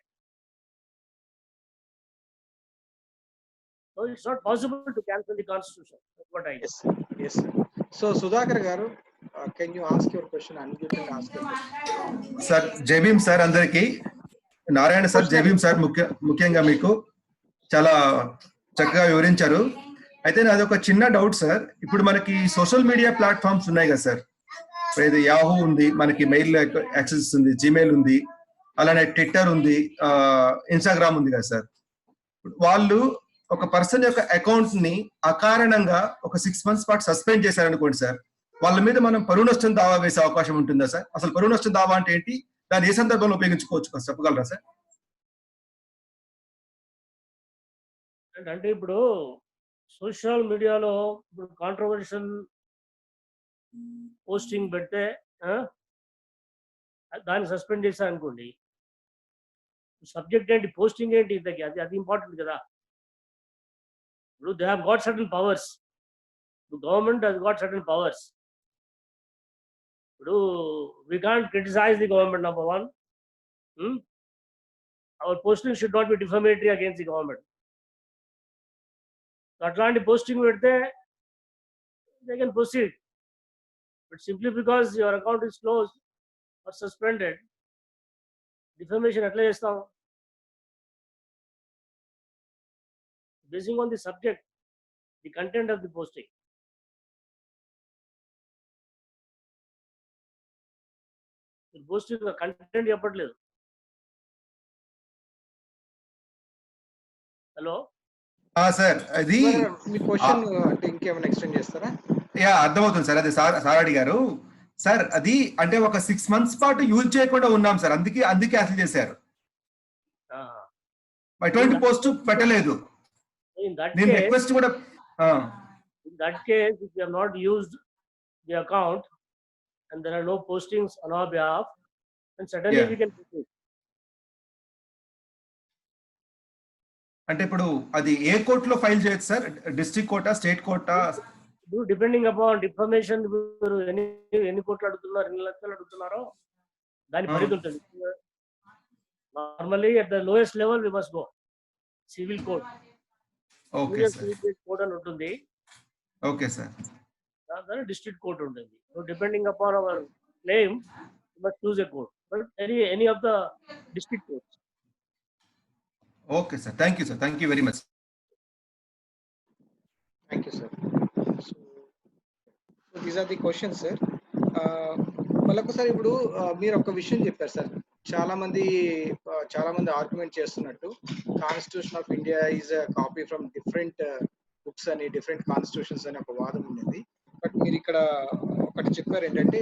So it's not possible to cancel the constitution. That's what I guess. Yes, sir. So Sudhakar garu, can you ask your question? Unmute and ask your question. Sir, జై భీమ్ సార్ అందరికి. నారాయణ సార్, జై భీమ్ సార్. ముఖ్యంగా మీకు చాలా చక్కగా వివరించారు. అయితే నాది ఒక చిన్న డౌట్ సార్. ఇప్పుడు మనకి సోషల్ మీడియా ప్లాట్ఫామ్స్ ఉన్నాయి కదా సార్, ఇది యాహూ ఉంది, మనకి మెయిల్ యాక్సెస్ ఉంది, జీమెయిల్ ఉంది, అలానే ట్విట్టర్ ఉంది, ఇన్స్టాగ్రామ్ ఉంది కదా సార్. వాళ్ళు ఒక పర్సన్ యొక్క అకౌంట్ ని అకారణంగా ఒక 6 months పాటు సస్పెండ్ చేశారనుకోండి సార్, వాళ్ళ మీద మనం పరువు నష్టం దావా వేసే అవకాశం ఉంటుందా సార్? అసలు పరువు నష్టం దావా అంటే ఏంటి, దాన్ని ఏ సందర్భంలో ఉపయోగించుకోవచ్చు చెప్పగలరా సార్? అంటే ఇప్పుడు సోషల్ మీడియాలో ఇప్పుడు కాంట్రవర్షియల్ పోస్టింగ్ పెడితే దాన్ని సస్పెండ్ చేశారు అనుకోండి, సబ్జెక్ట్ ఏంటి, పోస్టింగ్ ఏంటి, ఇంతకి అది ఇంపార్టెంట్ కదా. ఇప్పుడు they have got certain powers, government has got certain powers. ఇప్పుడు we can't criticise the government, number 1. Our posting should not be defamatory against the government. అట్లాంటి పోస్టింగ్ పెడితే they can proceed. But simply because your account is close or suspended, defamation ఎట్లా చేస్తాం? Basing on the subject, the content of the posting. The posting the content చెప్పట్లేదు. హలో సార్ అది మీ క్వశ్చన్ అంటే ఇంకేమైనా ఎక్స్టెండ్ చేస్తారా? యా అర్థమవుతుంది సార్. అదే సార్ అడిగారు సార్. అది అంటే ఒక 6 months పాటు యూజ్ చేయకుండా ఉన్నాం సార్, అందుకే క్యాన్సిల్ చేశారు. ఎటువంటి పోస్ట్ పెట్టలేదు. In that నేను case, రిక్వెస్ట్ కూడా if you have not used the account and there are no postings on our behalf, then certainly Yeah. we can proceed. అంటే ఇప్పుడు అది ఏ కోర్టులో ఫైల్ చేయొచ్చు సార్? డిస్ట్రిక్ట్ కోర్టా, స్టేట్ కోర్టా? Depending upon information, మీరు ఎన్ని కోట్లు అడుగుతున్నారు, ఎన్ని లక్షలు అడుగుతున్నారో దాని పరిధి ఉంటుంది. Normally at the lowest level we must go civil court. Okay sir. Court అని ఉంటుంది, ఓకే సార్. దాని డిస్ట్రిక్ట్ కోర్ట్ ఉంటుంది. So depending upon our claim we must choose a court, but any of the district courts. Okay sir, thank you sir, thank you very much. Thank you, sir. So these are the questions, sir. మళ్ళొకసారి ఇప్పుడు మీరు ఒక విషయం చెప్పారు సార్. చాలా మంది ఆర్గ్యుమెంట్ చేస్తున్నట్టు constitution of India is a copy from different books అని, డిఫరెంట్ కాన్స్టిట్యూషన్స్ అని ఒక వాదం ఉండేది. బట్ మీరు ఇక్కడ ఒకటి చెప్పారు ఏంటంటే,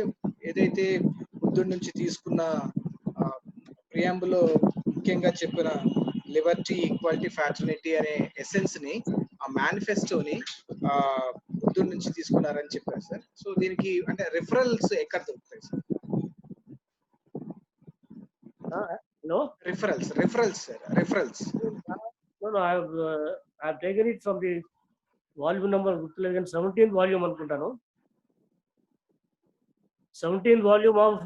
ఏదైతే బుద్ధుడి నుంచి తీసుకున్న ప్రియాంబులో ముఖ్యంగా చెప్పిన లిబర్టీ, ఈక్వాలిటీ, ఫ్రాటర్నిటీ అనే ఎసెన్స్ ని, ఆ మేనిఫెస్టోని బుద్ధుడి నుంచి తీసుకున్నారని చెప్పారు సార్. సో దీనికి అంటే రిఫరల్స్ ఎక్కడ దొరుకుతాయి sir? No, referrals, sir. Referrals. No, I've taken it from the volume number 17th volume అనుకుంటాను. 17th volume of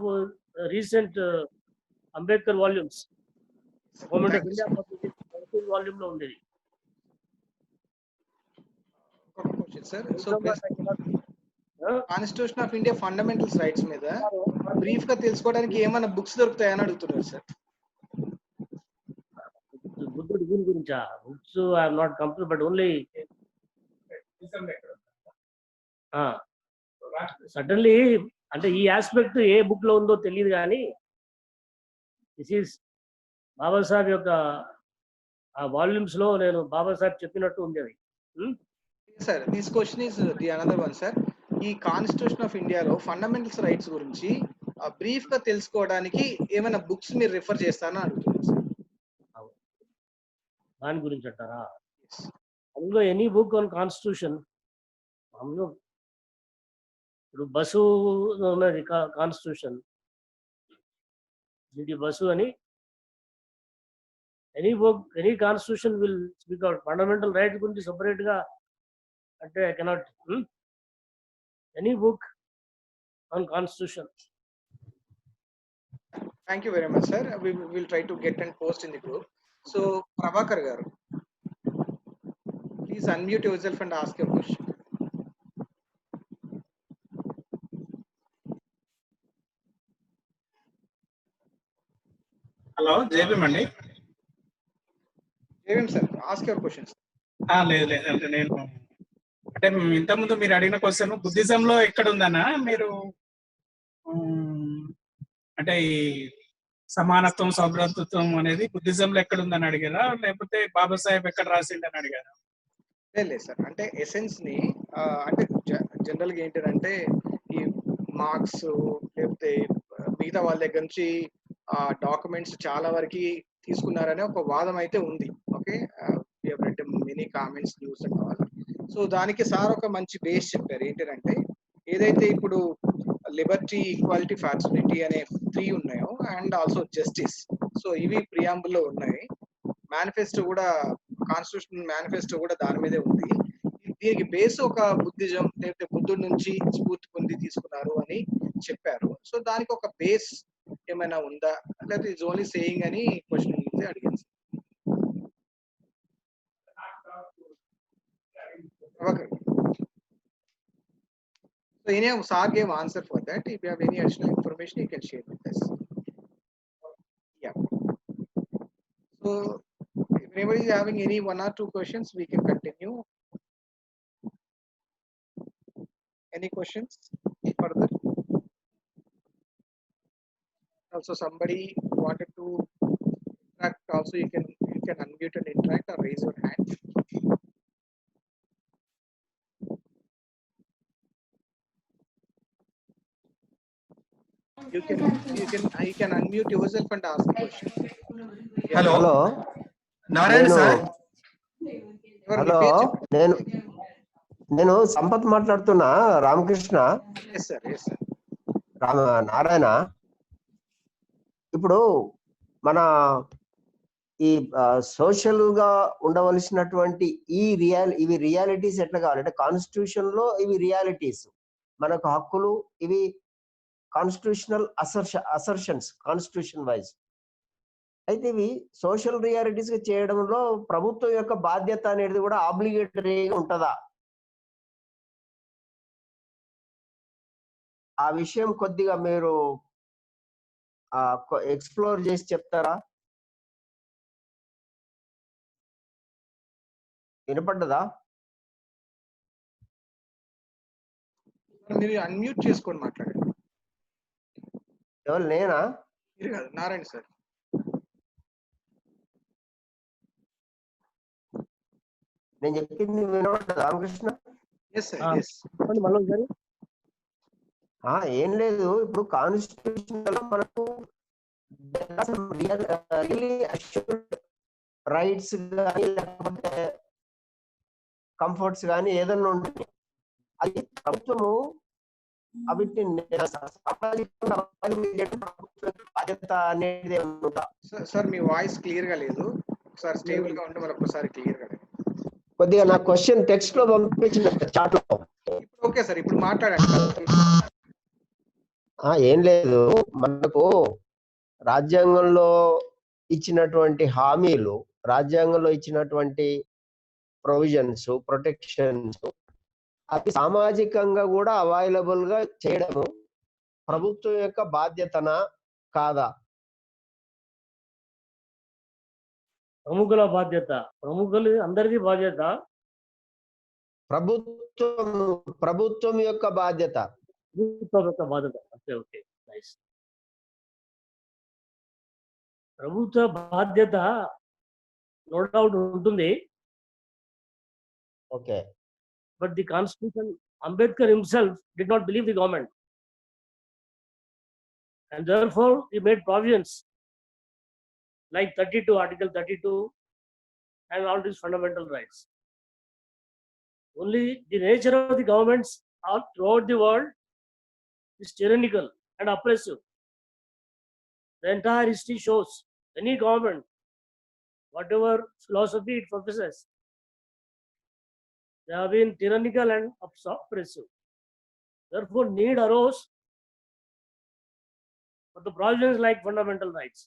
recent Ambedkar volumes. Government of India 17th volume లో ఉంది. Question sir. So constitution of India fundamentals rights మీద బ్రీఫ్ గా తెలుసుకోవడానికి ఏమైనా బుక్స్ దొరుకుతాయని అడుగుతున్నారు సార్. బుద్ధుడి దీని గురించా? Books I have not complete, but only suddenly అంటే ఈ ఆస్పెక్ట్ ఏ బుక్ లో ఉందో తెలియదు, కానీ దిస్ ఈస్ బాబాసాహెబ్ యొక్క ఆ వాల్యూమ్స్ లో నేను బాబాసాహెబ్ చెప్పినట్టు ఉంది అది. Sir this question is the another one sir. ఈ కాన్స్టిట్యూషన్ ఆఫ్ ఇండియాలో ఫండమెంటల్స్ రైట్స్ గురించి బ్రీఫ్ గా తెలుసుకోవడానికి ఏమైనా బుక్స్ మీరు రిఫర్ చేస్తారని అడుగుతున్నారు సార్. దాని గురించి అంటారా? అందులో ఎనీ బుక్ ఆన్ కాన్స్టిట్యూషన్, అందులో ఇప్పుడు బసు ఉన్నది కాన్స్టిట్యూషన్, ఇది బసు అని. Any book, any constitution will speak out fundamental rights గురించి సపరేట్ గా అంటే I cannot. Any book on constitution. Thank you very much, sir. We will try to get and post in the group. So Prabhakar garu, please unmute yourself and ask your question. Hello, JBM అండి. JBM sir, ask your questions. లేదు అంటే నేను అంటే ఇంతకుముందు మీరు అడిగిన క్వశ్చన్ బుద్ధిజం లో ఎక్కడ ఉందన్నా, మీరు అంటే ఈ సమానత్వం, సౌభ్రాతృత్వం అనేది బుద్ధిజం లో ఎక్కడ ఉందని అడిగారా, లేకపోతే బాబాసాహెబ్ ఎక్కడ రాసిండని అడిగారా? లేదు సార్, అంటే ఎసెన్స్ ని అంటే జనరల్ గా ఏంటంటే ఈ మార్క్స్ లేకపోతే మిగతా వాళ్ళ దగ్గర నుంచి డాక్యుమెంట్స్ చాలా వరకు తీసుకున్నారనే ఒక వాదం అయితే ఉంది. Okay, many comments, news and all. So దానికి సార్ ఒక మంచి బేస్ చెప్పారు. ఏంటంటే ఏదైతే ఇప్పుడు లిబర్టీ, ఈక్వాలిటీ, ఫ్రాటర్నిటీ అనే 3 ఉన్నాయో అండ్ ఆల్సో జస్టిస్, సో ఇవి ప్రియాంబుల్లో ఉన్నాయి. మేనిఫెస్టో కూడా, కాన్స్టిట్యూషన్ మేనిఫెస్టో కూడా దాని మీదే ఉంది. దీనికి బేస్ ఒక బుద్ధిజం లేకపోతే బుద్ధుడి నుంచి స్ఫూర్తి పొంది తీసుకున్నారు అని చెప్పారు. సో దానికి ఒక బేస్ ఏమైనా ఉందా, లేకపోతే ఇట్స్ ఓన్లీ సేయింగ్ అని క్వశ్చన్ అడిగాను. Okay. So anyhow, Sir gave answer for that. If you have any additional information, you can share with us. Yeah. So if anybody is having any 1 or 2 questions, we can continue. Any questions further? Also, somebody wanted to interact. Also, you can unmute and interact or raise your hand. You can unmute yourself and ask the question. Hello hello Narayana నేను సార్. ఎవరు మీ హలో పేరు చెప్పండి. నేను నేను సంపత్ మాట్లాడుతున్నా. Ramakrishna Yes sir, yes sir. Narayana. ఇప్పుడు మన ఈ సోషల్ గా ఉండవలసినటువంటి ఇవి రియాలిటీస్ ఎట్లా కావాలంటే కాన్స్టిట్యూషన్ లో ఇవి రియాలిటీస్, మనకు హక్కులు, ఇవి కాన్స్టిట్యూషనల్ అసర్షన్స్ కాన్స్టిట్యూషన్ వైజ్. అయితే ఇవి సోషల్ రియాలిటీస్ చేయడంలో ప్రభుత్వం యొక్క బాధ్యత అనేది కూడా ఆబ్లిగేటరీగా ఉంటుందా? ఆ విషయం కొద్దిగా మీరు ఎక్స్ప్లోర్ చేసి చెప్తారా? వినపడ్డదా? మీరు అన్మ్యూట్ చేసుకొని మాట్లాడండి. ఎవరు నేనా? మీరు కాదు, నారాయణ సార్. నేను చెప్పింది వినపడ్డదా Ramakrishna? Yes sir, Ah. yes. చెప్పండి మళ్ళీ ఒకసారి. ఏం లేదు, ఇప్పుడు కాన్స్టిట్యూషన్ లో మనకు రైట్స్ కానీ లేకపోతే కంఫర్ట్స్ కానీ ఏదన్నా ఉంటుంది, అది ప్రభుత్వము వీటిని బాధ్యత అనేది ఉందా? సార్ మీ వాయిస్ క్లియర్ గా లేదు. ఒకసారి స్టేబుల్ గా ఉంటే మరి ఒక్కసారి క్లియర్ గా లేదు. కొద్దిగా నా క్వశ్చన్ టెక్స్ట్ లో పంపించిన చాట్ లో. ఇప్పుడు ఓకే సార్, ఇప్పుడు మాట్లాడండి. ఏం లేదు, మనకు రాజ్యాంగంలో ఇచ్చినటువంటి హామీలు, రాజ్యాంగంలో ఇచ్చినటువంటి ప్రొవిజన్స్, ప్రొటెక్షన్స్, అవి సామాజికంగా కూడా అవైలబుల్ గా చేయడము ప్రభుత్వం యొక్క బాధ్యతనా కాదా? ప్రముఖుల బాధ్యత, ప్రముఖులు అందరిది బాధ్యత. ప్రభుత్వం యొక్క బాధ్యత. ప్రభుత్వం యొక్క బాధ్యత. Okay okay, nice. ప్రభుత్వ బాధ్యత నో డౌట్ ఉంటుంది. Okay. But the constitution, Ambedkar himself did not believe the government, and therefore he made provisions like 32, Article 32, and all these fundamental rights. Only the nature of the governments all throughout the world is tyrannical and oppressive. The entire history shows any government, whatever philosophy it professes, they have been tyrannical and oppressive. Therefore, need arose for the provisions like fundamental rights.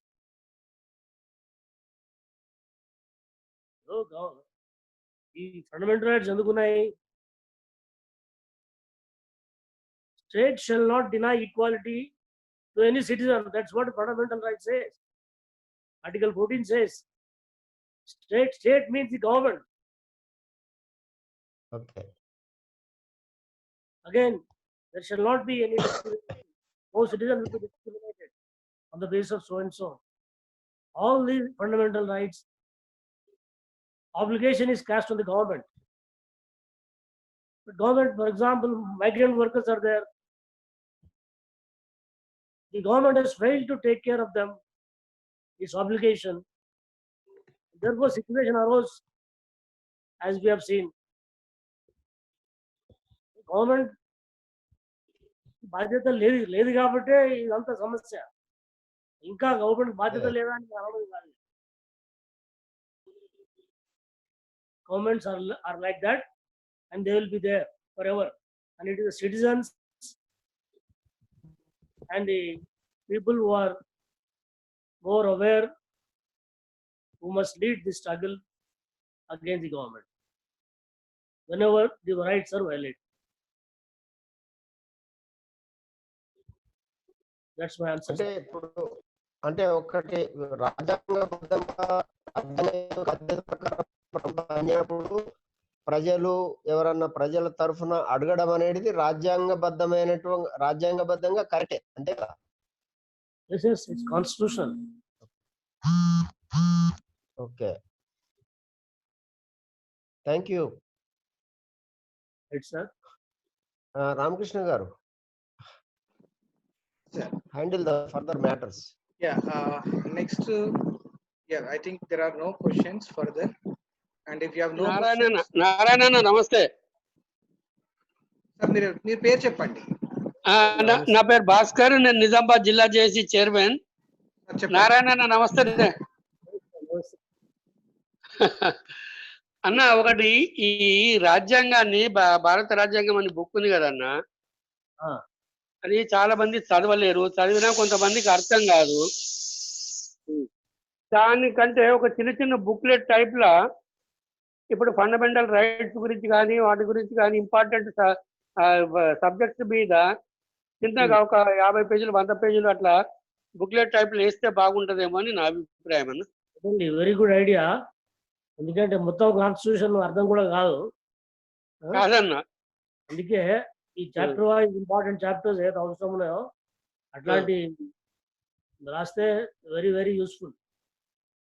ఈ ఫండమెంటల్ రైట్స్ ఎందుకున్నాయి? State shall not deny equality to any citizen. That's what fundamental rights says. Article 14 says, state means the government. Okay. Again, there shall not be any discrimination. No citizen will be discriminated on the basis of so and so. All these fundamental rights, obligation is cast on the government. The government, for example, migrant workers are there. The government has failed to take care of them, its obligation. Therefore, situation arose, as we have seen. Government బాధ్యత లేదు కాబట్టి ఇదంతా సమస్య. ఇంకా గవర్నమెంట్ బాధ్యత లేదా అని అనడం కాదు. Governments are like that, and they will be there forever. And it is the citizens and the people who are more aware who must lead the struggle against the government whenever the rights are violated. That's my answer. అంటే ఇప్పుడు ఒకటి రాజ్యాంగబద్ధంగా అయినప్పుడు ప్రజలు ఎవరన్నా ప్రజల తరఫున అడగడం అనేది రాజ్యాంగబద్ధంగా కరెక్టే, అంతే కదా? Yes, it's constitutional. Okay, thank you. Right, sir. Ramakrishna గారు. Sir. handle the further matters. Yeah. Next, yeah, I think there are no questions further. And if you have no questions, Narayana నమస్తే. sir, మీరు పేరు చెప్పండి. నా పేరు భాస్కర్, నేను నిజామాబాద్ జిల్లా జేఏసీ చైర్మన్. Sir, చెప్పండి. నారాయణ నమస్తే. అన్న, ఒకటి ఈ రాజ్యాంగాన్ని భారత రాజ్యాంగం అని బుక్ ఉంది కదన్న, అది చాలా మంది చదవలేరు, చదివినా కొంతమందికి అర్థం కాదు. దానికంటే ఒక చిన్న చిన్న బుక్లెట్ టైప్ లా ఇప్పుడు ఫండమెంటల్ రైట్స్ గురించి కానీ వాటి గురించి కానీ ఇంపార్టెంట్ సబ్జెక్ట్స్ మీద చిన్నగా ఒక 50 పేజీలు 100 పేజీలు అట్లా బుక్లెట్ టైప్ లో వేస్తే బాగుంటదేమో అని నా అభిప్రాయం అన్న. Very good idea. ఎందుకంటే మొత్తం కాన్స్టిట్యూషన్ అర్థం కూడా కాదు కాదన్న. అందుకే ఈ చాప్టర్ వైజ్ ఇంపార్టెంట్ చాప్టర్స్ ఏదైతే అవసరం ఉన్నాయో అట్లాంటి రాస్తే వెరీ వెరీ యూస్ఫుల్.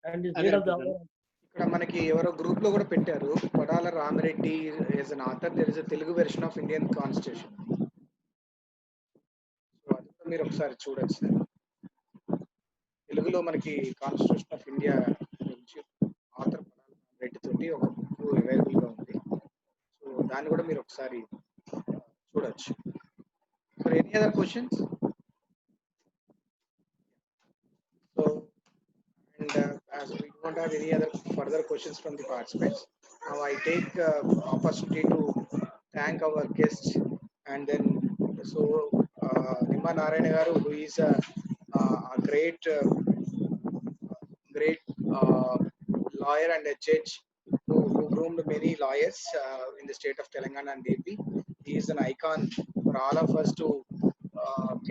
అండ్ ఇక్కడ మనకి ఎవరో గ్రూప్ లో కూడా పెట్టారు, Kodala Ramireddy is an author. There is a Telugu version of Indian constitution. So అది కూడా మీరు ఒకసారి చూడొచ్చు సార్. తెలుగులో మనకి కాన్స్టిట్యూషన్ ఆఫ్ ఇండియా గురించి ఆథర్ కొడాల రామిరెడ్డి తోటి ఒక బుక్ అవైలబుల్ గా ఉంది. సో దాన్ని కూడా మీరు ఒకసారి చూడొచ్చు. So any other questions? So and as we don't have any other further questions from the participants, now I take opportunity to thank our guests. And then so Nimma Narayana garu, who is a great lawyer and a judge who groomed many lawyers in the state of Telangana and AP. He is an icon for all of us to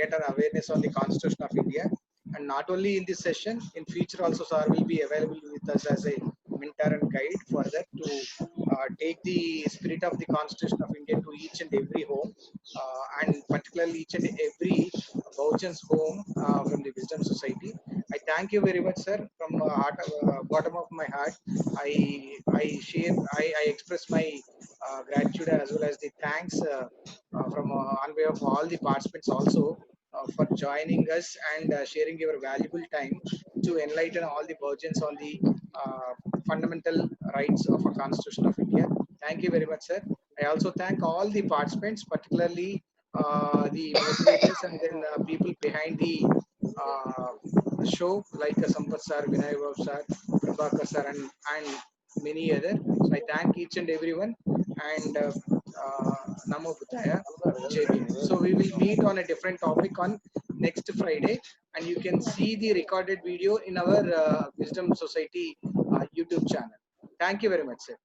get an awareness on the Constitution of India. And not only in this session, in future also sir will be available with us as a mentor and guide further to take the spirit of the Constitution of India to each and every home, and particularly each and every Bahujan's home from the Wisdom Society. I thank you very much, sir, from bottom of my heart. I express my gratitude as well as the thanks from on behalf of all the participants also for joining us and sharing your valuable time to enlighten all the Bahujans on the fundamental rights of a Constitution of India. Thank you very much, sir. I also thank all the participants, particularly the moderators and then people behind the show like Sampath sir, Vinay Babu sir, Prabhakar sir, and many other. So I thank each and everyone, and Namo Buddhaya, Jai Bhim. So we will meet on a different topic on next Friday, and you can see the recorded video in our Wisdom Society YouTube channel. Thank you very much, sir.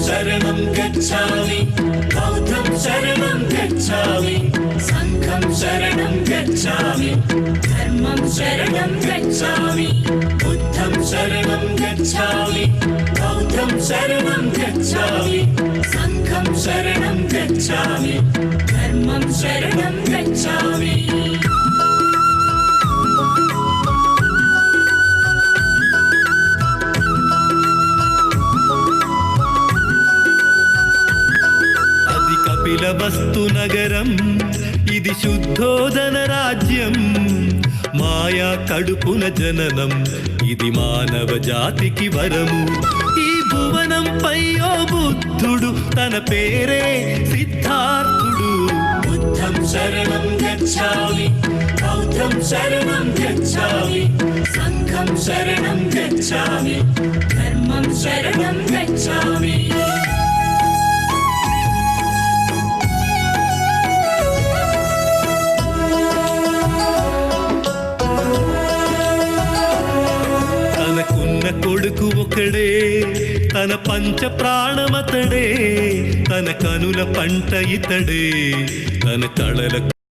शरणं गच्छामि, बौद्धं शरणं गच्छामि, संघं शरणं गच्छामि, धर्मं शरणं गच्छामि, बुद्धं शरणं गच्छामि, बौद्धं शरणं गच्छामि, संघं शरणं गच्छामि, धर्मं शरणं गच्छामि. కపిలవస్తు నగరం ఇది ఇది శుద్ధోదన రాజ్యం, మాయా కడుపున జననం, ఇది మానవ జాతికి వరము. ఈ భువనంపై ఓ బుద్ధుడు, తన పేరే సిద్ధార్థుడు. బుద్ధం శరణం గచ్ఛామి, బౌద్ధం శరణం గచ్ఛామి, సంఘం శరణం గచ్ఛామి, ధర్మం శరణం గచ్ఛామి. తనకున్న కొడుకు ఒకడే, తన పంచ ప్రాణమతడే, తన కనుల పంట ఇతడే, తన కళల